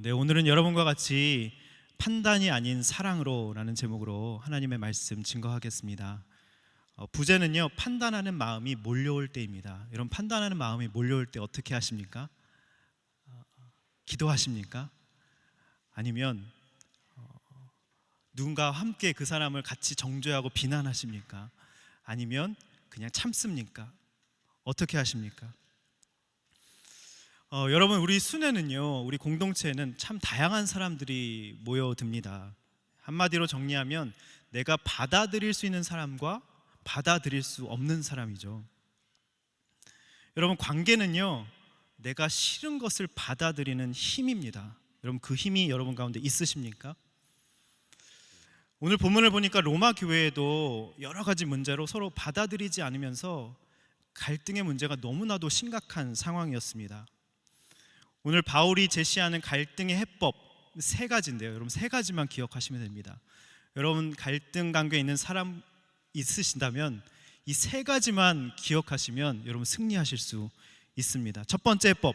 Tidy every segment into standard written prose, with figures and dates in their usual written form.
네, 오늘은 여러분과 같이 판단이 아닌 사랑으로라는 제목으로 하나님의 말씀 증거하겠습니다. 부제는요, 판단하는 마음이 몰려올 때입니다. 여러분, 판단하는 마음이 몰려올 때 어떻게 하십니까? 기도하십니까? 아니면 누군가와 함께 그 사람을 같이 정죄하고 비난하십니까? 아니면 그냥 참습니까? 어떻게 하십니까? 여러분, 우리 순회는요, 우리 공동체에는 참 다양한 사람들이 모여듭니다. 한마디로 정리하면 내가 받아들일 수 있는 사람과 받아들일 수 없는 사람이죠. 여러분, 관계는요, 내가 싫은 것을 받아들이는 힘입니다. 여러분, 그 힘이 여러분 가운데 있으십니까? 오늘 본문을 보니까 로마 교회에도 여러 가지 문제로 서로 받아들이지 않으면서 갈등의 문제가 너무나도 심각한 상황이었습니다. 오늘 바울이 제시하는 갈등의 해법 세 가지인데요. 여러분, 세 가지만 기억하시면 됩니다. 여러분, 갈등 관계에 있는 사람 있으신다면 이 세 가지만 기억하시면 여러분 승리하실 수 있습니다. 첫 번째 해법,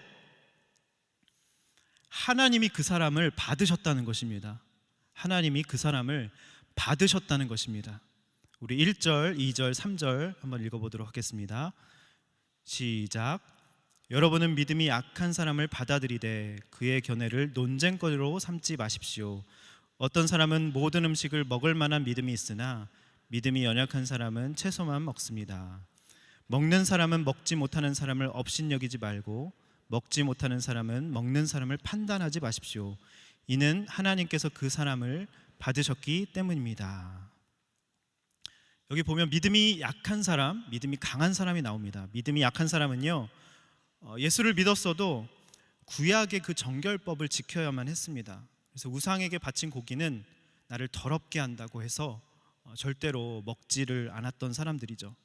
하나님이 그 사람을 받으셨다는 것입니다. 하나님이 그 사람을 받으셨다는 것입니다. 우리 1절, 2절, 3절 한번 읽어보도록 하겠습니다. 시작. 여러분은 믿음이 약한 사람을 받아들이되 그의 견해를 논쟁거리로 삼지 마십시오. 어떤 사람은 모든 음식을 먹을 만한 믿음이 있으나 믿음이 연약한 사람은 채소만 먹습니다. 먹는 사람은 먹지 못하는 사람을 업신여기지 말고 먹지 못하는 사람은 먹는 사람을 판단하지 마십시오. 이는 하나님께서 그 사람을 받으셨기 때문입니다. 여기 보면 믿음이 약한 사람, 믿음이 강한 사람이 나옵니다. 믿음이 약한 사람은요, 예수를 믿었어도 구약의 그 정결법을 지켜야만 했습니다. 그래서 우상에게 바친 고기는 나를 더럽게 한다고 해서 절대로 먹지를 않았던 사람들이죠.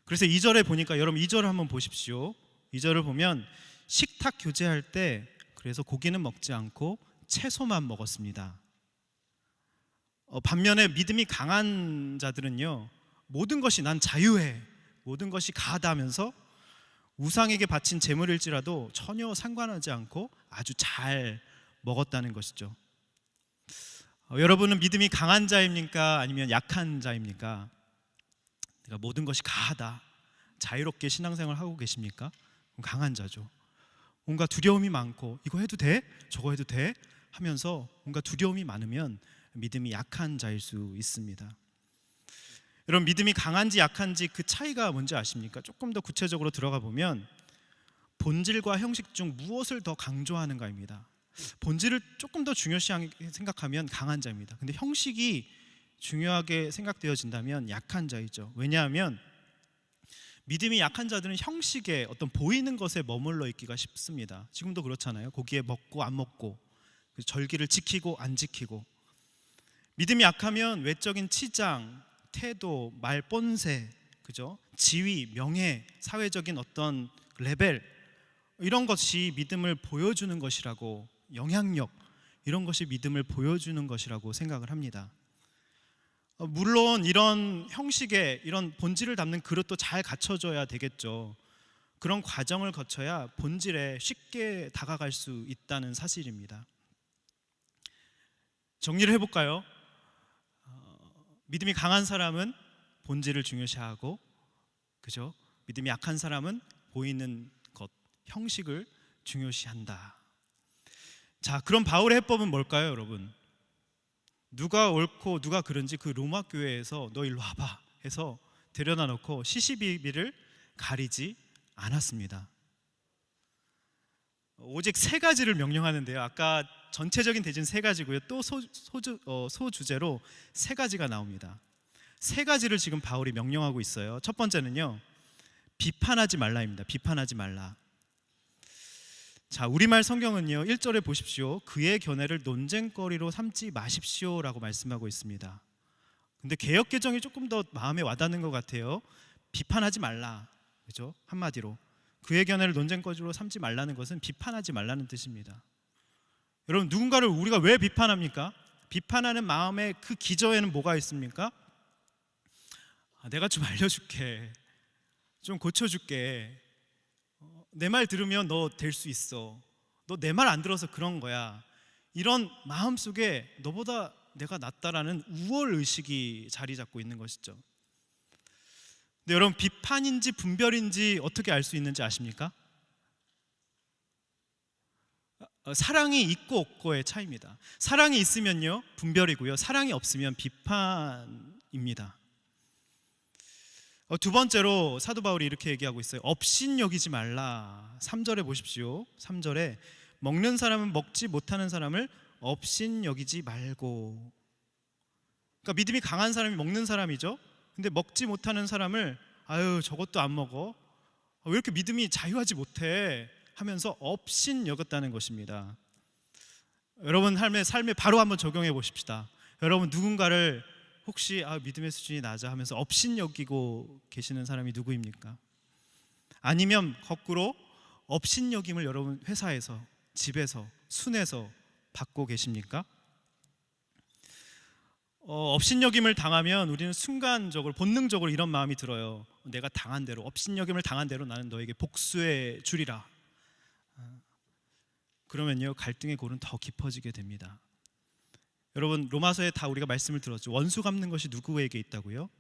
그래서 2절에 보니까, 여러분 2절을 한번 보십시오. 2절을 보면 식탁 교제할 때 그래서 고기는 먹지 않고 채소만 먹었습니다. 반면에 믿음이 강한 자들은요, 모든 것이 난 자유해, 모든 것이 가하다 하면서 우상에게 바친 재물일지라도 전혀 상관하지 않고 아주 잘 먹었다는 것이죠. 여러분은 믿음이 강한 자입니까? 아니면 약한 자입니까? 내가 모든 것이 가하다, 자유롭게 신앙생활을 하고 계십니까? 강한 자죠. 뭔가 두려움이 많고 이거 해도 돼? 저거 해도 돼? 하면서 뭔가 두려움이 많으면 믿음이 약한 자일 수 있습니다. 여러분, 믿음이 강한지 약한지 그 차이가 뭔지 아십니까? 조금 더 구체적으로 들어가 보면 본질과 형식 중 무엇을 더 강조하는가입니다. 본질을 조금 더 중요시 생각하면 강한 자입니다. 근데 형식이 중요하게 생각되어진다면 약한 자이죠. 왜냐하면 믿음이 약한 자들은 형식에, 어떤 보이는 것에 머물러 있기가 쉽습니다. 지금도 그렇잖아요. 고기에 먹고 안 먹고, 절기를 지키고 안 지키고. 믿음이 약하면 외적인 치장, 태도, 말 본새, 그죠? 지위, 명예, 사회적인 어떤 레벨, 이런 것이 믿음을 보여주는 것이라고, 영향력, 이런 것이 믿음을 보여주는 것이라고 생각을 합니다. 물론 이런 형식에 이런 본질을 담는 그릇도 잘 갖춰져야 되겠죠. 그런 과정을 거쳐야 본질에 쉽게 다가갈 수 있다는 사실입니다. 정리를 해볼까요? 믿음이 강한 사람은 본질을 중요시하고, 그죠? 믿음이 약한 사람은 보이는 것, 형식을 중요시한다. 자, 그럼 바울의 해법은 뭘까요, 여러분? 누가 옳고 누가 그른지 그 로마 교회에서 너 일로 와봐 해서 데려다 놓고 시시비비를 가리지 않았습니다. 오직 세 가지를 명령하는데요. 아까 전체적인 대진 세 가지고요. 또 소주제로 세 가지가 나옵니다. 세 가지를 지금 바울이 명령하고 있어요. 첫 번째는요, 비판하지 말라입니다. 비판하지 말라. 자, 우리말 성경은요, 1절에 보십시오. 그의 견해를 논쟁거리로 삼지 마십시오 라고 말씀하고 있습니다. 근데 개역개정이 조금 더 마음에 와닿는 것 같아요. 비판하지 말라, 그죠? 한마디로 그의 견해를 논쟁거리로 삼지 말라는 것은 비판하지 말라는 뜻입니다. 여러분, 누군가를 우리가 왜 비판합니까? 비판하는 마음의 그 기저에는 뭐가 있습니까? 내가 좀 알려줄게, 좀 고쳐줄게, 내 말 들으면 너 될 수 있어, 너 내 말 안 들어서 그런 거야, 이런 마음속에 너보다 내가 낫다라는 우월 의식이 자리 잡고 있는 것이죠. 근데 여러분, 비판인지 분별인지 어떻게 알 수 있는지 아십니까? 사랑이 있고 없고의 차이입니다. 사랑이 있으면요 분별이고요, 사랑이 없으면 비판입니다. 두 번째로 사도 바울이 이렇게 얘기하고 있어요. 업신여기지 말라. 3절에 보십시오. 3절에 먹는 사람은 먹지 못하는 사람을 업신여기지 말고. 그러니까 믿음이 강한 사람이 먹는 사람이죠. 근데 먹지 못하는 사람을 아유 저것도 안 먹어, 왜 이렇게 믿음이 자유하지 못해 하면서 업신여겼다는 것입니다. 여러분 삶에 바로 한번 적용해 보십시다. 여러분 누군가를 혹시 믿음의 수준이 낮아 하면서 업신여기고 계시는 사람이 누구입니까? 아니면 거꾸로 업신여김을 여러분 회사에서, 집에서, 순에서 받고 계십니까? 업신여김을 당하면 우리는 순간적으로 본능적으로 이런 마음이 들어요. 내가 당한 대로, 업신여김을 당한 대로 나는 너에게 복수해 주리라. 그러면요 갈등의 골은 더 깊어지게 됩니다. 여러분 로마서에 다 우리가 말씀을 들었죠. 원수 갚는 것이 누구에게 있다고요?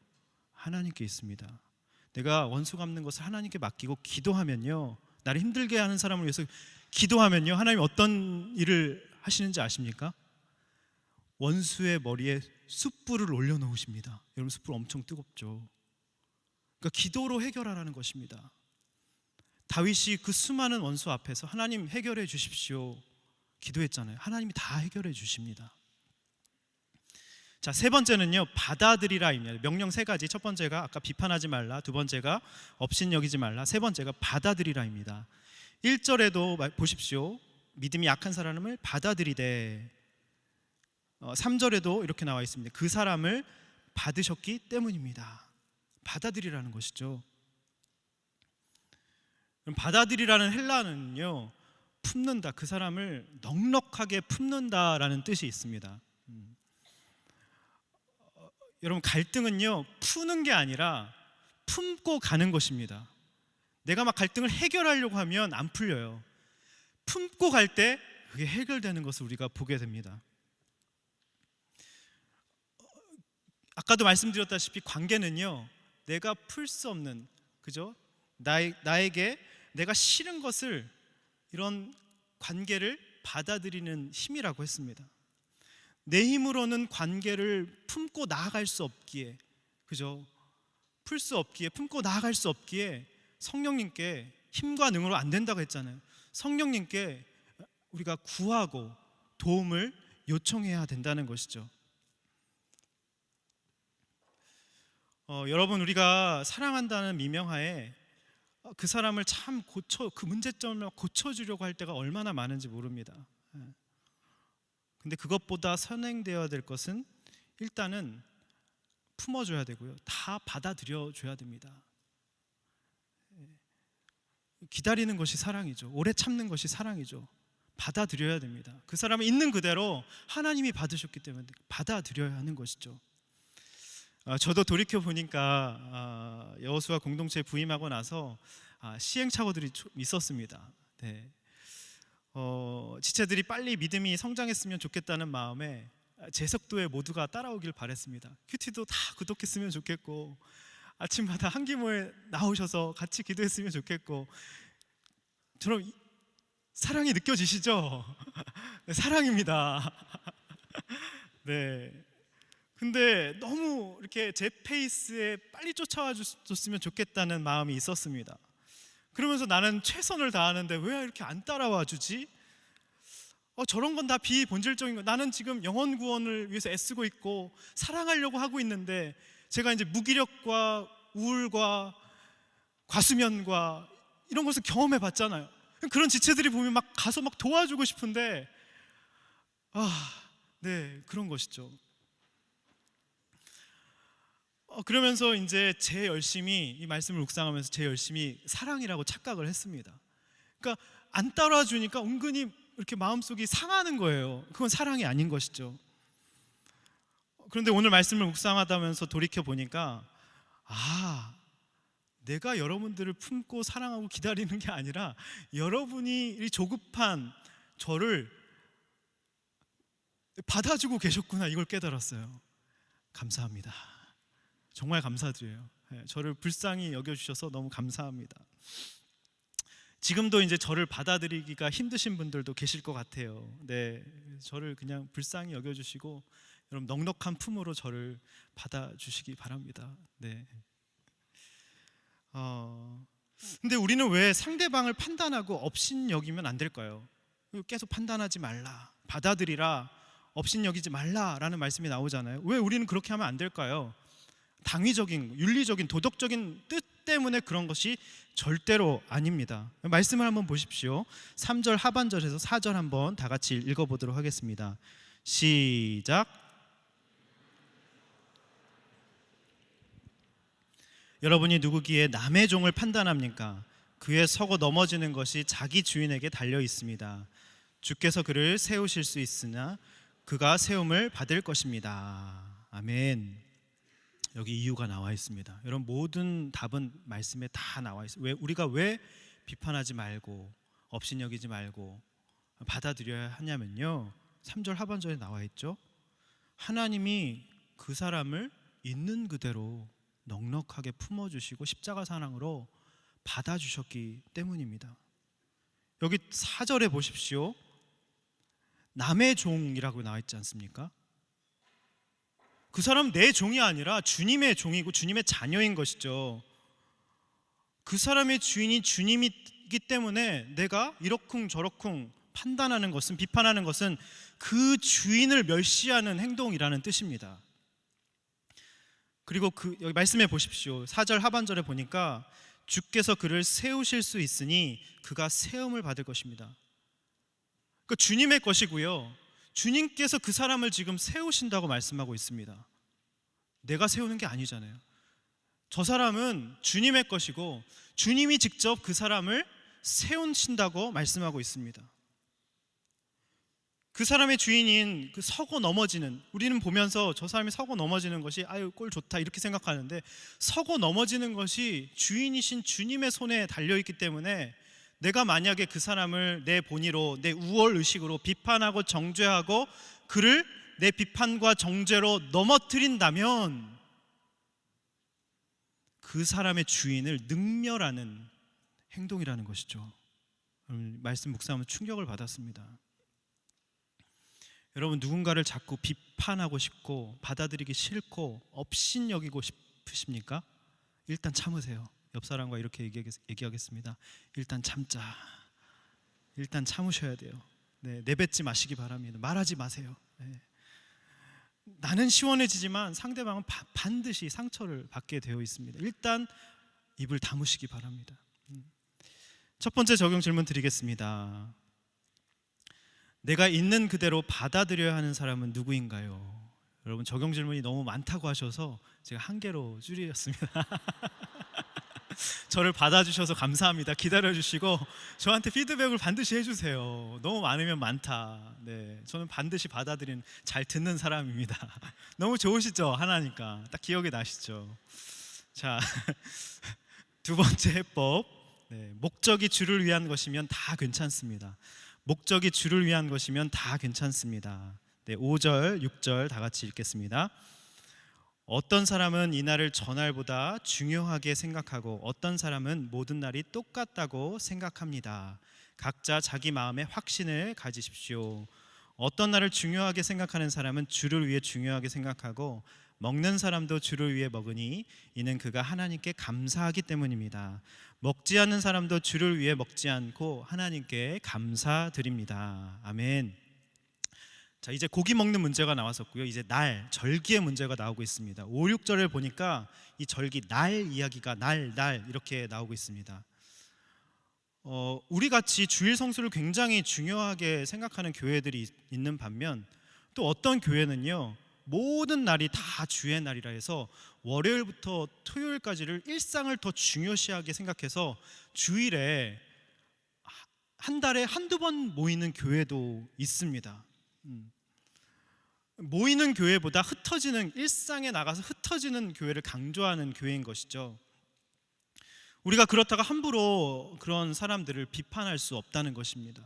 하나님께 있습니다. 내가 원수 갚는 것을 하나님께 맡기고 기도하면요, 나를 힘들게 하는 사람을 위해서 기도하면요, 하나님 어떤 일을 하시는지 아십니까? 원수의 머리에 숯불을 올려놓으십니다. 여러분 숯불 엄청 뜨겁죠. 그러니까 기도로 해결하라는 것입니다. 다윗이 그 수많은 원수 앞에서 하나님 해결해 주십시오 기도했잖아요. 하나님이 다 해결해 주십니다. 자, 세 번째는요 받아들이라입니다. 명령 세 가지. 첫 번째가 아까 비판하지 말라, 두 번째가 업신여기지 말라, 세 번째가 받아들이라입니다. 1절에도 보십시오. 믿음이 약한 사람을 받아들이되, 3절에도 이렇게 나와 있습니다. 그 사람을 받으셨기 때문입니다. 받아들이라는 것이죠. 받아들이라는 헬라어는요 품는다, 그 사람을 넉넉하게 품는다라는 뜻이 있습니다. 여러분 갈등은요 푸는 게 아니라 품고 가는 것입니다. 내가 막 갈등을 해결하려고 하면 안 풀려요. 품고 갈 때 그게 해결되는 것을 우리가 보게 됩니다. 아까도 말씀드렸다시피 관계는요 내가 풀 수 없는, 그죠? 나에게 내가 싫은 것을, 이런 관계를 받아들이는 힘이라고 했습니다. 내 힘으로는 관계를 품고 나아갈 수 없기에, 그죠? 풀 수 없기에, 품고 나아갈 수 없기에 성령님께, 힘과 능으로 안 된다고 했잖아요. 성령님께 우리가 구하고 도움을 요청해야 된다는 것이죠. 여러분 우리가 사랑한다는 미명하에 그 사람을 참 그 문제점을 고쳐주려고 할 때가 얼마나 많은지 모릅니다. 근데 그것보다 선행되어야 될 것은 일단은 품어줘야 되고요, 다 받아들여줘야 됩니다. 기다리는 것이 사랑이죠. 오래 참는 것이 사랑이죠. 받아들여야 됩니다. 그 사람은 있는 그대로 하나님이 받으셨기 때문에 받아들여야 하는 것이죠. 저도 돌이켜 보니까 여호수아 공동체에 부임하고 나서 시행착오들이 있었습니다. 네. 지체들이 빨리 믿음이 성장했으면 좋겠다는 마음에 제 속도에 모두가 따라오길 바랬습니다. 큐티도 다 구독했으면 좋겠고, 아침마다 한기모에 나오셔서 같이 기도했으면 좋겠고. 저는 사랑이 느껴지시죠? 네, 사랑입니다. 네. 근데 너무 이렇게 제 페이스에 빨리 쫓아와 줬으면 좋겠다는 마음이 있었습니다. 그러면서 나는 최선을 다하는데 왜 이렇게 안 따라와 주지? 저런 건 다 비본질적인 거. 나는 지금 영혼 구원을 위해서 애쓰고 있고 사랑하려고 하고 있는데, 제가 이제 무기력과 우울과 과수면과 이런 것을 경험해 봤잖아요. 그런 지체들이 보면 막 가서 막 도와주고 싶은데, 네, 그런 것이죠. 그러면서 이제 제 열심히, 이 말씀을 묵상하면서 제 열심히 사랑이라고 착각을 했습니다. 그러니까 안 따라와 주니까 은근히 이렇게 마음속이 상하는 거예요. 그건 사랑이 아닌 것이죠. 그런데 오늘 말씀을 묵상하다면서 돌이켜 보니까 내가 여러분들을 품고 사랑하고 기다리는 게 아니라 여러분이 이 조급한 저를 받아주고 계셨구나, 이걸 깨달았어요. 감사합니다. 정말 감사드려요. 저를 불쌍히 여겨주셔서 너무 감사합니다. 지금도 이제 저를 받아들이기가 힘드신 분들도 계실 것 같아요. 네, 저를 그냥 불쌍히 여겨주시고 여러분 넉넉한 품으로 저를 받아주시기 바랍니다. 네. 근데 우리는 왜 상대방을 판단하고 업신여기면 안 될까요? 계속 판단하지 말라, 받아들이라, 업신여기지 말라라는 말씀이 나오잖아요. 왜 우리는 그렇게 하면 안 될까요? 당위적인, 윤리적인, 도덕적인 뜻 때문에 그런 것이 절대로 아닙니다. 말씀을 한번 보십시오. 3절 하반절에서 4절 한번 다 같이 읽어보도록 하겠습니다. 시작. 여러분이 누구기에 남의 종을 판단합니까? 그의 서고 넘어지는 것이 자기 주인에게 달려 있습니다. 주께서 그를 세우실 수 있으나 그가 세움을 받을 것입니다. 아멘. 여기 이유가 나와 있습니다. 여러분 모든 답은 말씀에 다 나와 있어요. 우리가 왜 비판하지 말고 업신여기지 말고 받아들여야 하냐면요, 3절 하반절에 나와 있죠. 하나님이 그 사람을 있는 그대로 넉넉하게 품어주시고 십자가 사랑으로 받아주셨기 때문입니다. 여기 4절에 보십시오. 남의 종이라고 나와 있지 않습니까? 그 사람은 내 종이 아니라 주님의 종이고 주님의 자녀인 것이죠. 그 사람의 주인이 주님이기 때문에 내가 이러쿵저러쿵 판단하는 것은, 비판하는 것은 그 주인을 멸시하는 행동이라는 뜻입니다. 그리고 여기 말씀해 보십시오. 4절 하반절에 보니까 주께서 그를 세우실 수 있으니 그가 세움을 받을 것입니다. 그 주님의 것이고요, 주님께서 그 사람을 지금 세우신다고 말씀하고 있습니다. 내가 세우는 게 아니잖아요. 저 사람은 주님의 것이고 주님이 직접 그 사람을 세우신다고 말씀하고 있습니다. 그 사람의 주인인 그 서고 넘어지는, 우리는 보면서 저 사람이 서고 넘어지는 것이 아유 꼴 좋다 이렇게 생각하는데, 서고 넘어지는 것이 주인이신 주님의 손에 달려있기 때문에 내가 만약에 그 사람을 내 본의로, 내 우월의식으로 비판하고 정죄하고 그를 내 비판과 정죄로 넘어뜨린다면 그 사람의 주인을 능멸하는 행동이라는 것이죠. 말씀 묵상하면 충격을 받았습니다. 여러분 얘기하고 자꾸 비판하고 싶고 받아들이기 싫고 업신여기고 싶으십니까? 일단 참으세요. 옆 사람과 이렇게 얘기하겠습니다. 일단 참자. 일단 참으셔야 돼요. 네, 내뱉지 마시기 바랍니다. 말하지 마세요. 네. 나는 시원해지지만 상대방은 반드시 상처를 받게 되어 있습니다. 일단 입을 다무시기 바랍니다. 첫 번째 적용 질문 드리겠습니다. 내가 있는 그대로 받아들여야 하는 사람은 누구인가요? 여러분 적용 질문이 너무 많다고 하셔서 제가 한 개로 줄였습니다. 저를 받아주셔서 감사합니다. 기다려주시고 저한테 피드백을 반드시 해주세요. 너무 많으면 많다. 네, 저는 반드시 받아들이는, 잘 듣는 사람입니다. 너무 좋으시죠? 하나니까 딱 기억이 나시죠? 자, 두 번째 해법. 네, 목적이 주를 위한 것이면 다 괜찮습니다. 목적이 주를 위한 것이면 다 괜찮습니다. 네, 5절, 6절 다 같이 읽겠습니다. 어떤 사람은 이날을 전날보다 중요하게 생각하고 어떤 사람은 모든 날이 똑같다고 생각합니다. 각자 자기 마음에 확신을 가지십시오. 어떤 날을 중요하게 생각하는 사람은 주를 위해 중요하게 생각하고 먹는 사람도 주를 위해 먹으니 이는 그가 하나님께 감사하기 때문입니다. 먹지 않는 사람도 주를 위해 먹지 않고 하나님께 감사드립니다. 아멘. 자, 이제 고기 먹는 문제가 나왔었고요. 이제 날, 절기의 문제가 나오고 있습니다. 5, 6절을 보니까 이 절기 날 이야기가 날 이렇게 나오고 있습니다. 우리 같이 주일 성수를 굉장히 중요하게 생각하는 교회들이 있는 반면 또 어떤 교회는요, 모든 날이 다 주의 날이라 해서 월요일부터 토요일까지를 일상을 더 중요시하게 생각해서 주일에 한 달에 한두 번 모이는 교회도 있습니다. 모이는 교회보다 흩어지는, 일상에 나가서 흩어지는 교회를 강조하는 교회인 것이죠. 우리가 그렇다가 함부로 그런 사람들을 비판할 수 없다는 것입니다.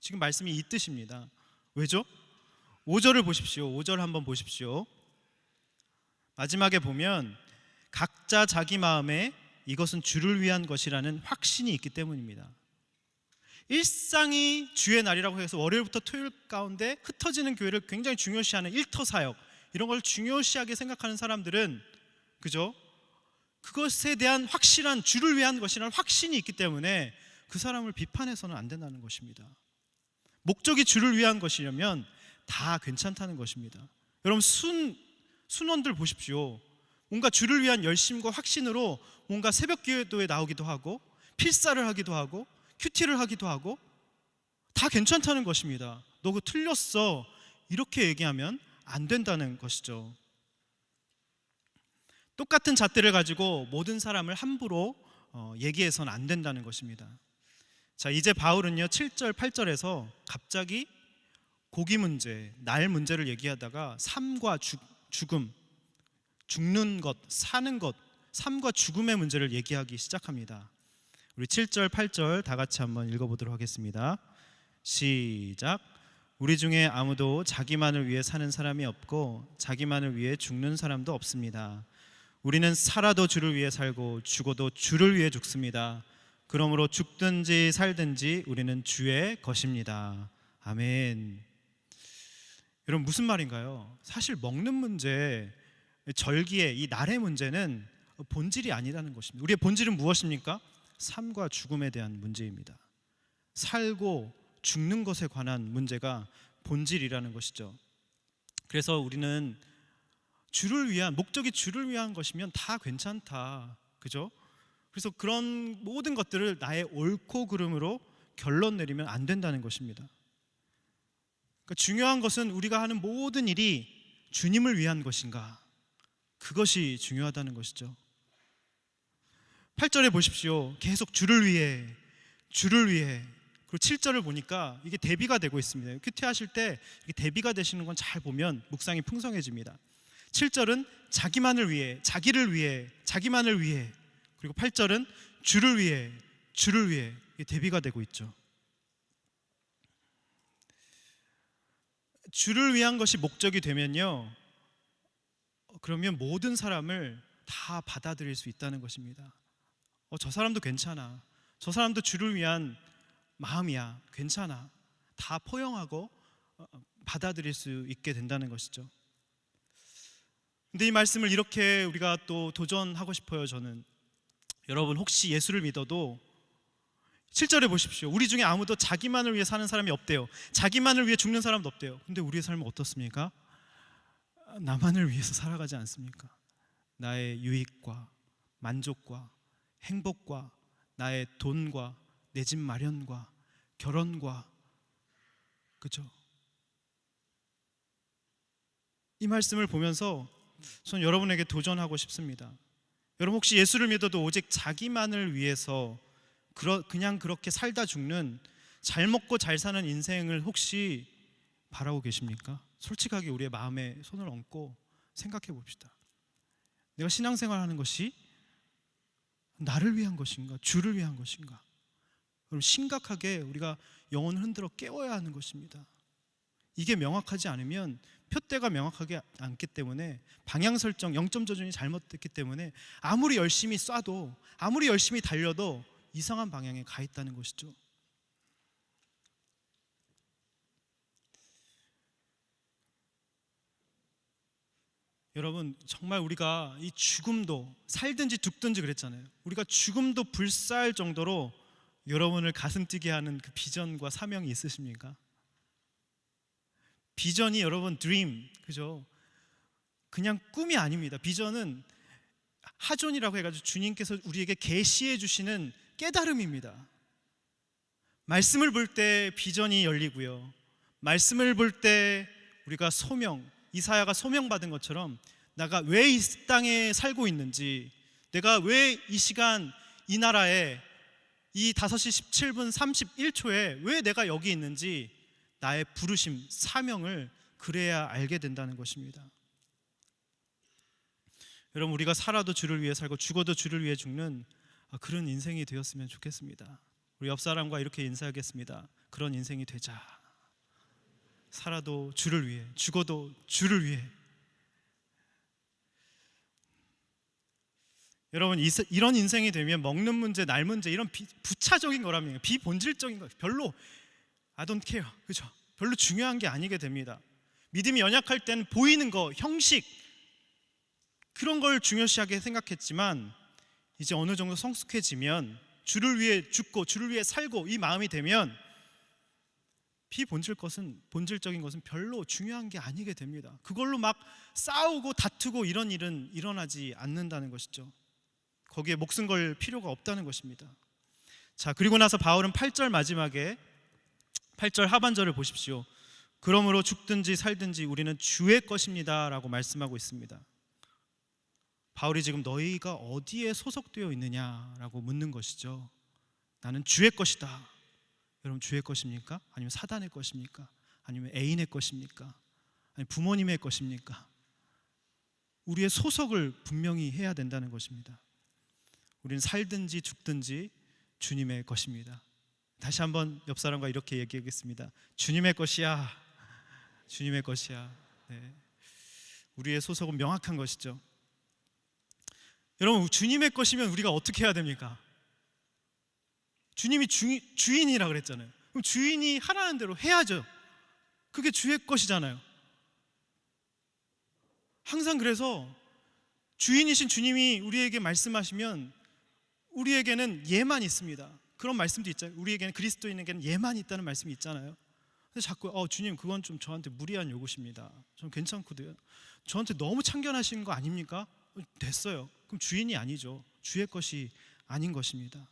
지금 말씀이 이 뜻입니다. 왜죠? 5절을 보십시오. 5절 한번 보십시오. 마지막에 보면 각자 자기 마음에 이것은 주를 위한 것이라는 확신이 있기 때문입니다. 일상이 주의 날이라고 해서 월요일부터 토요일 가운데 흩어지는 교회를 굉장히 중요시하는 일터사역, 이런 걸 중요시하게 생각하는 사람들은 그죠? 그것에 대한 확실한 주를 위한 것이라는 확신이 있기 때문에 그 사람을 비판해서는 안 된다는 것입니다. 목적이 주를 위한 것이라면 다 괜찮다는 것입니다. 여러분 순원들 보십시오. 뭔가 주를 위한 열심과 확신으로 뭔가 새벽 기도에 나오기도 하고 필사를 하기도 하고 큐티를 하기도 하고 다 괜찮다는 것입니다. 너 그거 틀렸어, 이렇게 얘기하면 안 된다는 것이죠. 똑같은 잣대를 가지고 모든 사람을 함부로 얘기해서는 안 된다는 것입니다. 자, 이제 바울은요 7절 8절에서 갑자기 고기 문제, 날 문제를 얘기하다가 삶과 죽음, 죽는 것, 사는 것, 삶과 죽음의 문제를 얘기하기 시작합니다. 우리 7절 8절 다 같이 한번 읽어보도록 하겠습니다. 시작. 우리 중에 아무도 자기만을 위해 사는 사람이 없고 자기만을 위해 죽는 사람도 없습니다. 우리는 살아도 주를 위해 살고 죽어도 주를 위해 죽습니다. 그러므로 죽든지 살든지 우리는 주의 것입니다. 아멘. 여러분 무슨 말인가요? 사실 먹는 문제, 절기의 이 날의 문제는 본질이 아니라는 것입니다. 우리의 본질은 무엇입니까? 삶과 죽음에 대한 문제입니다. 살고 죽는 것에 관한 문제가 본질이라는 것이죠. 그래서 우리는 주를 위한, 목적이 주를 위한 것이면 다 괜찮다, 그죠? 그래서 그런 모든 것들을 나의 옳고 그름으로 결론 내리면 안 된다는 것입니다. 그러니까 중요한 것은 우리가 하는 모든 일이 주님을 위한 것인가, 그것이 중요하다는 것이죠. 8절에 보십시오. 계속 주를 위해, 주를 위해. 그리고 7절을 보니까 이게 대비가 되고 있습니다. 큐티하실 때 이게 대비가 되시는 건 잘 보면 묵상이 풍성해집니다. 7절은 자기만을 위해, 자기를 위해, 자기만을 위해. 그리고 8절은 주를 위해, 주를 위해. 이게 대비가 되고 있죠. 주를 위한 것이 목적이 되면요, 그러면 모든 사람을 다 받아들일 수 있다는 것입니다. 저 사람도 괜찮아, 저 사람도 주를 위한 마음이야, 괜찮아, 다 포용하고 받아들일 수 있게 된다는 것이죠. 근데 이 말씀을 이렇게 우리가 또 도전하고 싶어요. 저는 여러분 혹시 예수를 믿어도 7절에 보십시오. 우리 중에 아무도 자기만을 위해 사는 사람이 없대요. 자기만을 위해 죽는 사람도 없대요. 근데 우리의 삶은 어떻습니까? 나만을 위해서 살아가지 않습니까? 나의 유익과 만족과 행복과 나의 돈과 내 집 마련과 결혼과, 그죠? 이 말씀을 보면서 저는 여러분에게 도전하고 싶습니다. 여러분 혹시 예수를 믿어도 오직 자기만을 위해서 그냥 그렇게 살다 죽는, 잘 먹고 잘 사는 인생을 혹시 바라고 계십니까? 솔직하게 우리의 마음에 손을 얹고 생각해 봅시다. 내가 신앙생활하는 것이 나를 위한 것인가, 주를 위한 것인가? 그럼 심각하게 우리가 영혼을 흔들어 깨워야 하는 것입니다. 이게 명확하지 않으면, 표대가 명확하지 않기 때문에, 방향 설정, 0점 조준이 잘못됐기 때문에 아무리 열심히 쏴도, 아무리 열심히 달려도 이상한 방향에 가 있다는 것이죠. 여러분 정말 우리가 이 죽음도, 살든지 죽든지 그랬잖아요. 우리가 죽음도 불사할 정도로 여러분을 가슴 뛰게 하는 그 비전과 사명이 있으십니까? 비전이 여러분 드림, 그죠? 그냥 꿈이 아닙니다. 비전은 하존이라고 해가지고 주님께서 우리에게 계시해 주시는 깨달음입니다. 말씀을 볼 때 비전이 열리고요, 말씀을 볼 때 우리가 소명, 이사야가 소명받은 것처럼 내가 왜 이 땅에 살고 있는지, 내가 왜 이 시간 이 나라에 이 5시 17분 31초에 왜 내가 여기 있는지, 나의 부르심, 사명을 그래야 알게 된다는 것입니다. 여러분 우리가 살아도 주를 위해 살고 죽어도 주를 위해 죽는 그런 인생이 되었으면 좋겠습니다. 우리 옆 사람과 이렇게 인사하겠습니다. 그런 인생이 되자. 살아도 주를 위해, 죽어도 주를 위해. 여러분, 이런 인생이 되면 먹는 문제, 날 문제, 이런 부차적인 거라면, 비본질적인 거 별로 I don't care, 그죠? 별로 중요한 게 아니게 됩니다. 믿음이 연약할 때는 보이는 거, 형식, 그런 걸 중요시하게 생각했지만 이제 어느 정도 성숙해지면 주를 위해 죽고 주를 위해 살고 이 마음이 되면 본질적인 것은 별로 중요한 게 아니게 됩니다. 그걸로 막 싸우고 다투고 이런 일은 일어나지 않는다는 것이죠. 거기에 목숨 걸 필요가 없다는 것입니다. 자, 그리고 나서 바울은 8절 마지막에 8절 하반절을 보십시오. 그러므로 죽든지 살든지 우리는 주의 것입니다 라고 말씀하고 있습니다. 바울이 지금 너희가 어디에 소속되어 있느냐라고 묻는 것이죠. 나는 주의 것이다. 여러분, 주의 것입니까? 아니면 사단의 것입니까? 아니면 애인의 것입니까? 아니면 부모님의 것입니까? 우리의 소속을 분명히 해야 된다는 것입니다. 우리는 살든지 죽든지 주님의 것입니다. 다시 한번 옆 사람과 이렇게 얘기하겠습니다. 주님의 것이야. 주님의 것이야. 네. 우리의 소속은 명확한 것이죠. 여러분, 주님의 것이면 우리가 어떻게 해야 됩니까? 주님이 주인이라 그랬잖아요. 그럼 주인이 하라는 대로 해야죠. 그게 주의 것이잖아요. 항상 그래서 주인이신 주님이 우리에게 말씀하시면 우리에게는 예만 있습니다. 그런 말씀도 있잖아요. 우리에게는 그리스도인에게는 예만 있다는 말씀이 있잖아요. 근데 자꾸 주님 그건 좀 저한테 무리한 요구십니다. 전 괜찮거든요. 저한테 너무 참견하시는 거 아닙니까? 됐어요. 그럼 주인이 아니죠. 주의 것이 아닌 것입니다.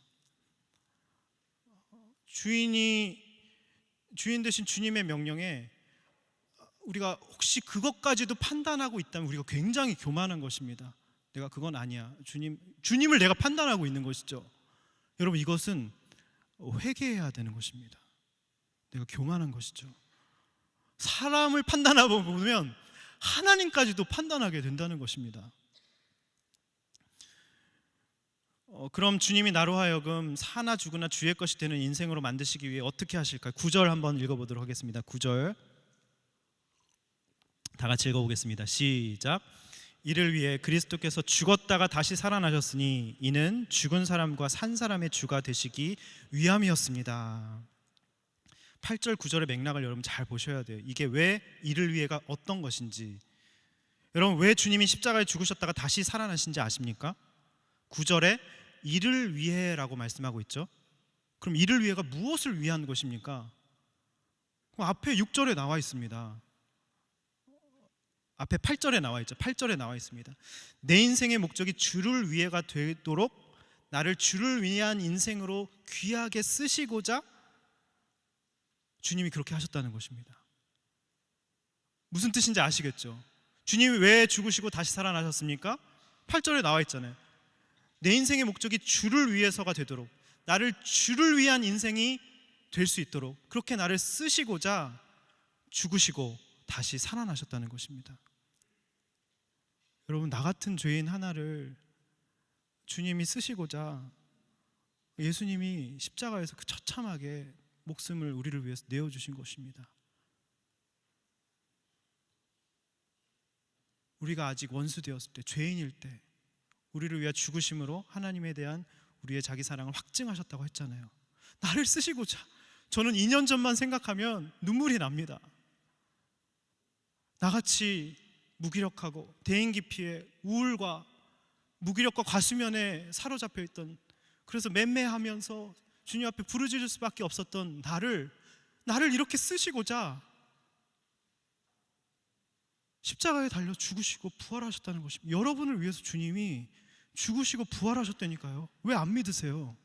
주인 되신 주님의 명령에 우리가 혹시 그것까지도 판단하고 있다면 우리가 굉장히 교만한 것입니다. 내가 그건 아니야. 주님을 내가 판단하고 있는 것이죠. 여러분, 이것은 회개해야 되는 것입니다. 내가 교만한 것이죠. 사람을 판단하고 보면 하나님까지도 판단하게 된다는 것입니다. 그럼 주님이 나로 하여금 사나 죽으나 주의 것이 되는 인생으로 만드시기 위해 어떻게 하실까요? 9절 한번 읽어보도록 하겠습니다. 9절 다 같이 읽어보겠습니다. 시작. 이를 위해 그리스도께서 죽었다가 다시 살아나셨으니 이는 죽은 사람과 산 사람의 주가 되시기 위함이었습니다. 8절 9절의 맥락을 여러분 잘 보셔야 돼요. 이게 왜 이를 위해가 어떤 것인지. 여러분, 왜 주님이 십자가에 죽으셨다가 다시 살아나신지 아십니까? 9절에 이를 위해라고 말씀하고 있죠. 그럼 이를 위해가 무엇을 위한 것입니까? 앞에 6절에 나와 있습니다. 앞에 8절에 나와 있죠. 8절에 나와 있습니다. 내 인생의 목적이 주를 위해가 되도록 나를 주를 위한 인생으로 귀하게 쓰시고자 주님이 그렇게 하셨다는 것입니다. 무슨 뜻인지 아시겠죠? 주님이 왜 죽으시고 다시 살아나셨습니까? 8절에 나와 있잖아요. 내 인생의 목적이 주를 위해서가 되도록, 나를 주를 위한 인생이 될 수 있도록 그렇게 나를 쓰시고자 죽으시고 다시 살아나셨다는 것입니다. 여러분, 나 같은 죄인 하나를 주님이 쓰시고자 예수님이 십자가에서 그 처참하게 목숨을 우리를 위해서 내어주신 것입니다. 우리가 아직 원수 되었을 때, 죄인일 때 우리를 위해 죽으심으로 하나님에 대한 우리의 자기 사랑을 확증하셨다고 했잖아요. 나를 쓰시고자. 저는 2년 전만 생각하면 눈물이 납니다. 나같이 무기력하고 대인기피에 우울과 무기력과 과수면에 사로잡혀 있던, 그래서 맴매하면서 주님 앞에 부르짖을 수밖에 없었던 나를 이렇게 쓰시고자 십자가에 달려 죽으시고 부활하셨다는 것입니다. 여러분을 위해서 주님이 죽으시고 부활하셨다니까요. 왜 안 믿으세요?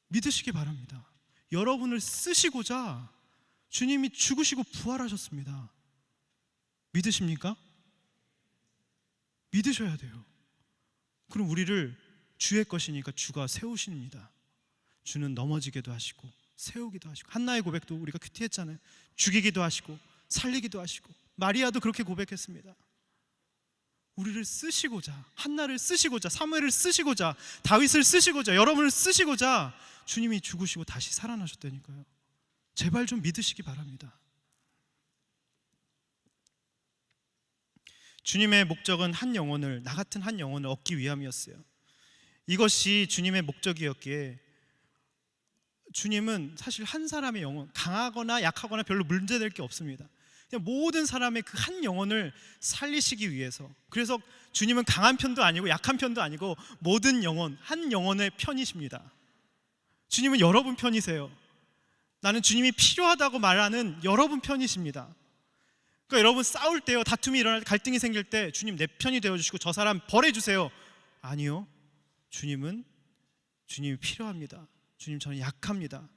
믿으시기 바랍니다. 여러분을 쓰시고자 주님이 죽으시고 부활하셨습니다. 믿으십니까? 믿으셔야 돼요. 그럼 우리를 주의 것이니까 주가 세우십니다. 주는 넘어지게도 하시고 세우기도 하시고, 한나의 고백도 우리가 큐티했잖아요. 죽이기도 하시고 살리기도 하시고, 마리아도 그렇게 고백했습니다. 우리를 쓰시고자, 한나를 쓰시고자, 사무엘을 쓰시고자, 다윗을 쓰시고자, 여러분을 쓰시고자 주님이 죽으시고 다시 살아나셨다니까요. 제발 좀 믿으시기 바랍니다. 주님의 목적은 나 같은 한 영혼을 얻기 위함이었어요. 이것이 주님의 목적이었기에 주님은 사실 한 사람의 영혼, 강하거나 약하거나 별로 문제될 게 없습니다. 그냥 모든 사람의 그 한 영혼을 살리시기 위해서, 그래서 주님은 강한 편도 아니고 약한 편도 아니고 모든 영혼, 한 영혼의 편이십니다. 주님은 여러분 편이세요. 나는 주님이 필요하다고 말하는 여러분 편이십니다. 그러니까 여러분 싸울 때요, 다툼이 일어날 때, 갈등이 생길 때 주님 내 편이 되어주시고 저 사람 벌해주세요. 아니요, 주님이 필요합니다. 주님, 저는 약합니다.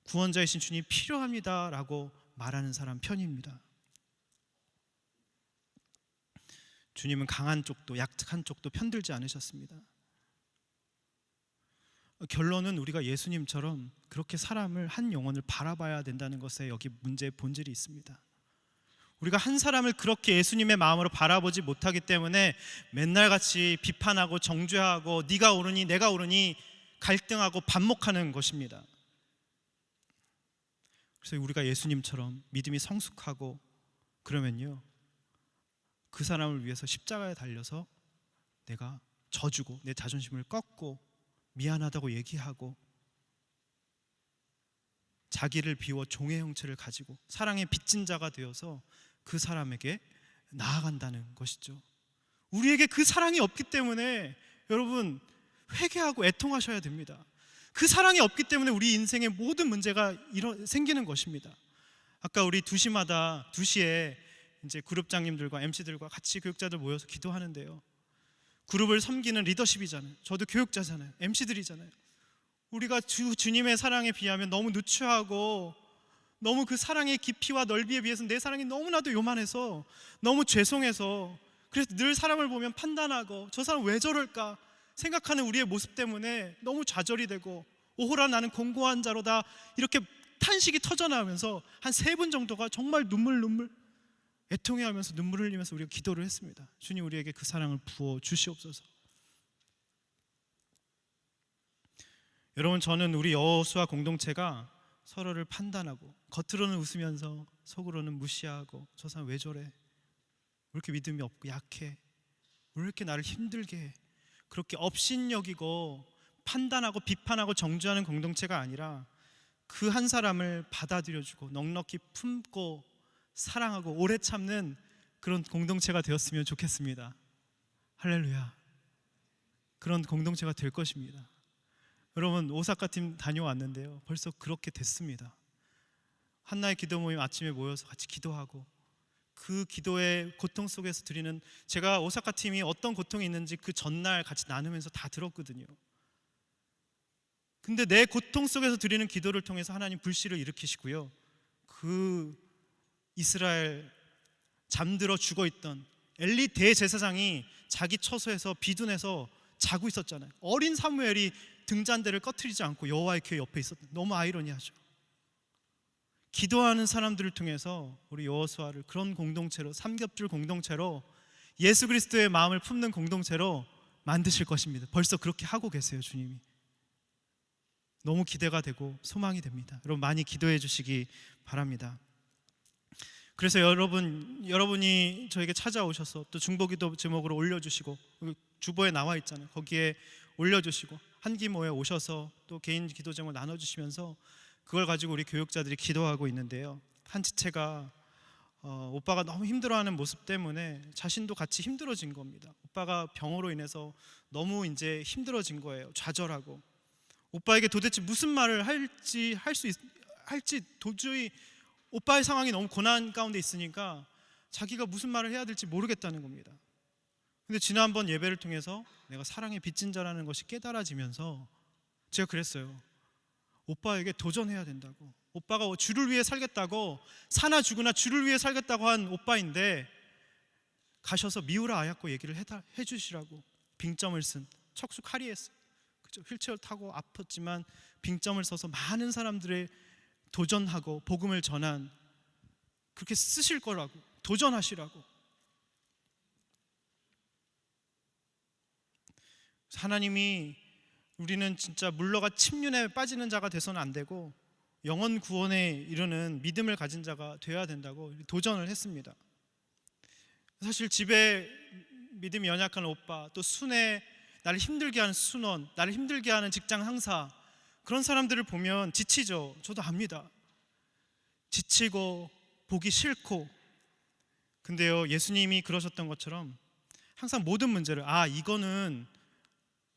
구원자이신 주님이 필요합니다 라고 말하는 사람 편입니다. 주님은 강한 쪽도 약한 쪽도 편들지 않으셨습니다. 결론은 우리가 예수님처럼 그렇게 사람을, 한 영혼을 바라봐야 된다는 것에 여기 문제의 본질이 있습니다. 우리가 한 사람을 그렇게 예수님의 마음으로 바라보지 못하기 때문에 맨날 같이 비판하고 정죄하고 네가 옳으니 내가 옳으니 갈등하고 반목하는 것입니다. 그래서 우리가 예수님처럼 믿음이 성숙하고 그러면요, 그 사람을 위해서 십자가에 달려서 내가 져주고 내 자존심을 꺾고 미안하다고 얘기하고 자기를 비워 종의 형체를 가지고 사랑의 빚진 자가 되어서 그 사람에게 나아간다는 것이죠. 우리에게 그 사랑이 없기 때문에 여러분 회개하고 애통하셔야 됩니다. 그 사랑이 없기 때문에 우리 인생의 모든 문제가 생기는 것입니다. 아까 우리 2시에 이제 그룹장님들과 MC들과 같이 교육자들 모여서 기도하는데요, 그룹을 섬기는 리더십이잖아요. 저도 교육자잖아요. MC들이잖아요. 우리가 주님의 사랑에 비하면 너무 누추하고 너무 그 사랑의 깊이와 넓이에 비해서 내 사랑이 너무나도 요만해서 너무 죄송해서, 그래서 늘 사람을 보면 판단하고 저 사람 왜 저럴까 생각하는 우리의 모습 때문에 너무 좌절이 되고, 오호라 나는 공고한 자로다 이렇게 탄식이 터져나오면서 한 3분 정도가 정말 눈물 애통해하면서 눈물을 흘리면서 우리가 기도를 했습니다. 주님, 우리에게 그 사랑을 부어 주시옵소서. 여러분, 저는 우리 여호수아 공동체가 서로를 판단하고 겉으로는 웃으면서 속으로는 무시하고 저 사람 왜 저래? 왜 이렇게 믿음이 없고 약해? 왜 이렇게 나를 힘들게 해? 그렇게 업신여기고 판단하고 비판하고 정죄하는 공동체가 아니라 그 한 사람을 받아들여주고 넉넉히 품고 사랑하고 오래 참는 그런 공동체가 되었으면 좋겠습니다. 할렐루야. 그런 공동체가 될 것입니다. 여러분, 오사카 팀 다녀왔는데요, 벌써 그렇게 됐습니다. 한나의 기도 모임 아침에 모여서 같이 기도하고 그 기도의 고통 속에서 드리는, 제가 오사카 팀이 어떤 고통이 있는지 그 전날 같이 나누면서 다 들었거든요. 근데 내 고통 속에서 드리는 기도를 통해서 하나님 불씨를 일으키시고요, 그 이스라엘 잠들어 죽어있던 엘리 대제사장이 자기 처소에서 비둔해서 자고 있었잖아요. 어린 사무엘이 등잔대를 꺼트리지 않고 여호와의 교회 옆에 있었다. 너무 아이러니하죠. 기도하는 사람들을 통해서 우리 여호수아를 그런 공동체로, 삼겹줄 공동체로, 예수 그리스도의 마음을 품는 공동체로 만드실 것입니다. 벌써 그렇게 하고 계세요. 주님이. 너무 기대가 되고 소망이 됩니다. 여러분, 많이 기도해 주시기 바랍니다. 그래서 여러분이 저에게 찾아오셔서 또 중보기도 제목으로 올려주시고, 주보에 나와 있잖아요. 거기에 올려주시고 한기모에 오셔서 또 개인 기도 제목 나눠주시면서 그걸 가지고 우리 교육자들이 기도하고 있는데요, 한 지체가 오빠가 너무 힘들어하는 모습 때문에 자신도 같이 힘들어진 겁니다. 오빠가 병으로 인해서 너무 이제 힘들어진 거예요. 좌절하고 오빠에게 도대체 무슨 말을 할지 도저히 오빠의 상황이 너무 고난 가운데 있으니까 자기가 무슨 말을 해야 될지 모르겠다는 겁니다. 근데 지난번 예배를 통해서 내가 사랑의 빚진 자라는 것이 깨달아지면서 제가 그랬어요. 오빠에게 도전해야 된다고. 오빠가 주를 위해 살겠다고, 사나 죽으나 주를 위해 살겠다고 한 오빠인데 가셔서 미우라 아야코 얘기를 해주시라고 빙점을 쓴 척수 카리에스, 그죠? 휠체어 타고 아팠지만 빙점을 써서 많은 사람들의 도전하고 복음을 전한, 그렇게 쓰실 거라고, 도전하시라고. 하나님이 우리는 진짜 물러가 침륜에 빠지는 자가 돼서는 안 되고 영원 구원에 이르는 믿음을 가진 자가 되어야 된다고 도전을 했습니다. 사실 집에 믿음이 연약한 오빠, 또 순애, 나를 힘들게 하는 순원, 나를 힘들게 하는 직장 상사, 그런 사람들을 보면 지치죠. 저도 압니다. 지치고 보기 싫고. 근데요, 예수님이 그러셨던 것처럼 항상 모든 문제를 이거는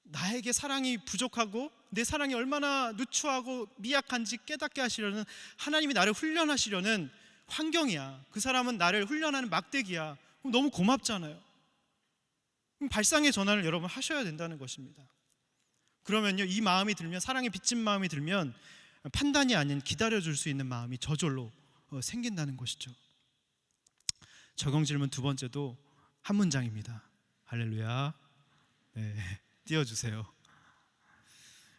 나에게 사랑이 부족하고 내 사랑이 얼마나 누추하고 미약한지 깨닫게 하시려는, 하나님이 나를 훈련하시려는 환경이야. 그 사람은 나를 훈련하는 막대기야. 너무 고맙잖아요. 발상의 전환을 여러분 하셔야 된다는 것입니다. 그러면요, 이 마음이 들면, 사랑에 빚진 마음이 들면 판단이 아닌 기다려줄 수 있는 마음이 저절로 생긴다는 것이죠. 적용 질문 두 번째도 한 문장입니다. 할렐루야. 네, 띄워주세요.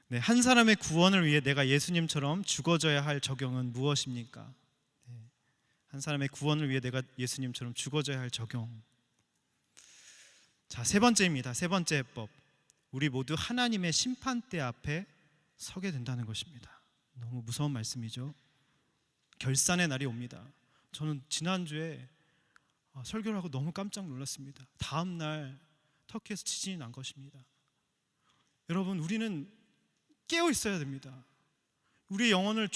네, 한 사람의 구원을 위해 내가 예수님처럼 죽어져야 할 적용은 무엇입니까? 네, 한 사람의 구원을 위해 내가 예수님처럼 죽어져야 할 적용. 자, 세 번째입니다. 세 번째 해법. 우리 모두 하나님의 심판대 앞에 서게 된다는 것입니다. 너무 무서운 말씀이죠. 결산의 날이 옵니다. 저는 지난주에 설교를 하고 너무 깜짝 놀랐습니다. 다음 날 터키에서 지진이 난 것입니다. 여러분, 우리는 깨어 있어야 됩니다. 우리의 영혼을,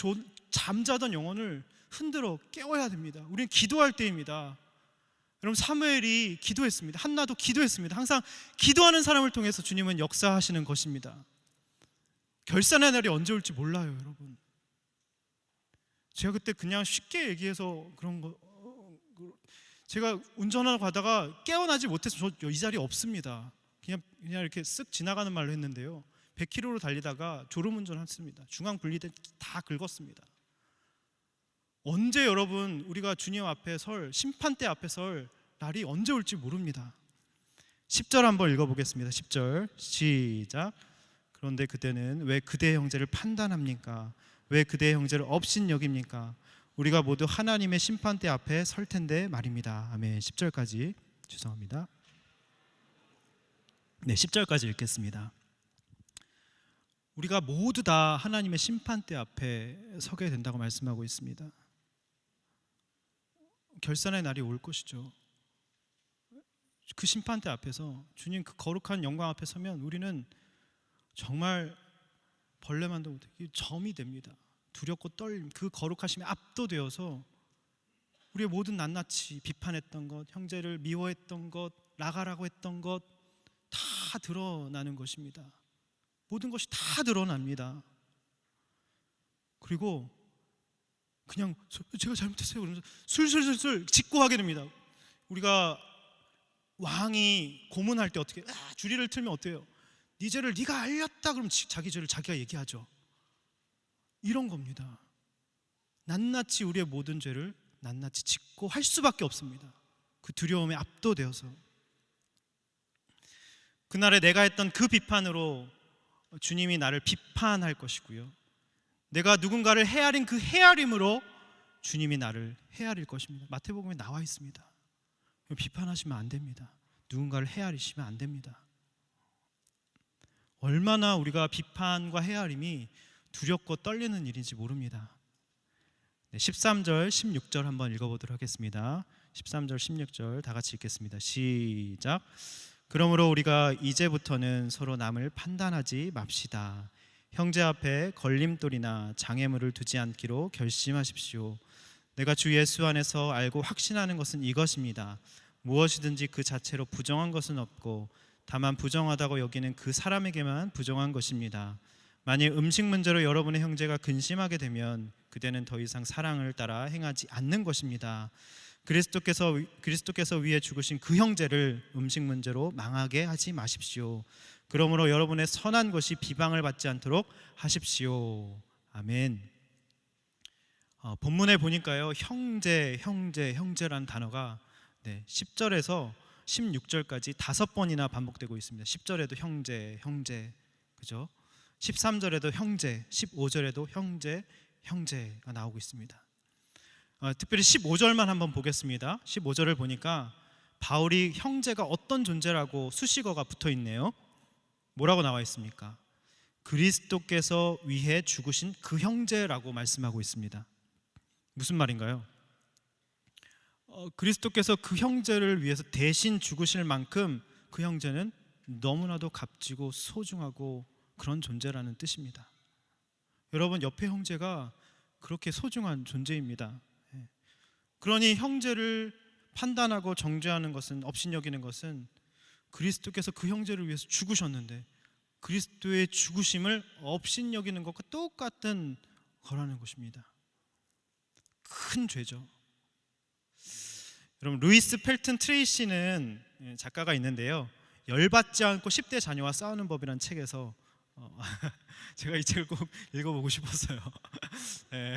잠자던 영혼을 흔들어 깨워야 됩니다. 우리는 기도할 때입니다. 여러분, 사무엘이 기도했습니다. 한나도 기도했습니다. 항상 기도하는 사람을 통해서 주님은 역사하시는 것입니다. 결산의 날이 언제 올지 몰라요, 여러분. 제가 그때 그냥 쉽게 얘기해서 그런 거, 제가 운전하러 가다가 깨어나지 못해서 저 이 자리에 없습니다. 그냥 이렇게 쓱 지나가는 말로 했는데요, 100km로 달리다가 졸음운전 했습니다. 중앙 분리대 다 긁었습니다. 언제 여러분 우리가 주님 앞에 설, 심판대 앞에 설 날이 언제 올지 모릅니다. 10절 한번 읽어보겠습니다. 10절 시작. 그런데 그대는 왜 그대의 형제를 판단합니까? 왜 그대의 형제를 업신여깁니까? 우리가 모두 하나님의 심판대 앞에 설 텐데 말입니다. 아멘. 10절까지 죄송합니다. 네, 10절까지 읽겠습니다. 우리가 모두 다 하나님의 심판대 앞에 서게 된다고 말씀하고 있습니다. 결산의 날이 올 것이죠. 그 심판대 앞에서 주님 그 거룩한 영광 앞에 서면 우리는 정말 벌레만도 못해 점이 됩니다. 두렵고 떨림, 그 거룩하심에 압도되어서 우리의 모든 낱낱이 비판했던 것, 형제를 미워했던 것, 나가라고 했던 것 다 드러나는 것입니다. 모든 것이 다 드러납니다. 그리고 그냥 제가 잘못했어요 그러면서 술술술술 직고하게 됩니다. 우리가 왕이 고문할 때 어떻게 주리를 틀면 어때요? 네 죄를 네가 알렸다 그러면 자기 죄를 자기가 얘기하죠. 이런 겁니다. 낱낱이 우리의 모든 죄를 낱낱이 짓고 할 수밖에 없습니다. 그 두려움에 압도되어서. 그날에 내가 했던 그 비판으로 주님이 나를 비판할 것이고요, 내가 누군가를 헤아린 그 헤아림으로 주님이 나를 헤아릴 것입니다. 마태복음에 나와 있습니다. 비판하시면 안 됩니다. 누군가를 헤아리시면 안 됩니다. 얼마나 우리가 비판과 헤아림이 두렵고 떨리는 일인지 모릅니다. 13절, 16절 한번 읽어보도록 하겠습니다. 13절, 16절 다 같이 읽겠습니다. 시작. 그러므로 우리가 이제부터는 서로 남을 판단하지 맙시다. 형제 앞에 걸림돌이나 장애물을 두지 않기로 결심하십시오. 내가 주 예수 안에서 알고 확신하는 것은 이것입니다. 무엇이든지 그 자체로 부정한 것은 없고 다만 부정하다고 여기는 그 사람에게만 부정한 것입니다. 만일 음식 문제로 여러분의 형제가 근심하게 되면 그대는 더 이상 사랑을 따라 행하지 않는 것입니다. 그리스도께서 위해 죽으신 그 형제를 음식 문제로 망하게 하지 마십시오. 그러므로 여러분의 선한 것이 비방을 받지 않도록 하십시오. 아멘. 본문에 보니까요, 형제라는 단어가 10절에서 16절까지 5번이나 반복되고 있습니다. 10절에도 형제, 그죠? 13절에도 형제, 15절에도 형제가 나오고 있습니다. 특별히 15절만 한번 보겠습니다. 15절을 보니까 바울이 형제가 어떤 존재라고 수식어가 붙어 있네요. 뭐라고 나와 있습니까? 그리스도께서 위해 죽으신 그 형제라고 말씀하고 있습니다. 무슨 말인가요? 그리스도께서 그 형제를 위해서 대신 죽으실 만큼 그 형제는 너무나도 값지고 소중하고 그런 존재라는 뜻입니다. 여러분, 옆에 형제가 그렇게 소중한 존재입니다. 그러니 형제를 판단하고 정죄하는 것은, 업신여기는 것은 그리스도께서 그 형제를 위해서 죽으셨는데 그리스도의 죽으심을 업신여기는 것과 똑같은 거라는 것입니다. 큰 죄죠. 여러분, 루이스 펠튼 트레이시는 작가가 있는데요, 열받지 않고 10대 자녀와 싸우는 법이라는 책에서 제가 이 책을 꼭 읽어보고 싶었어요. 네,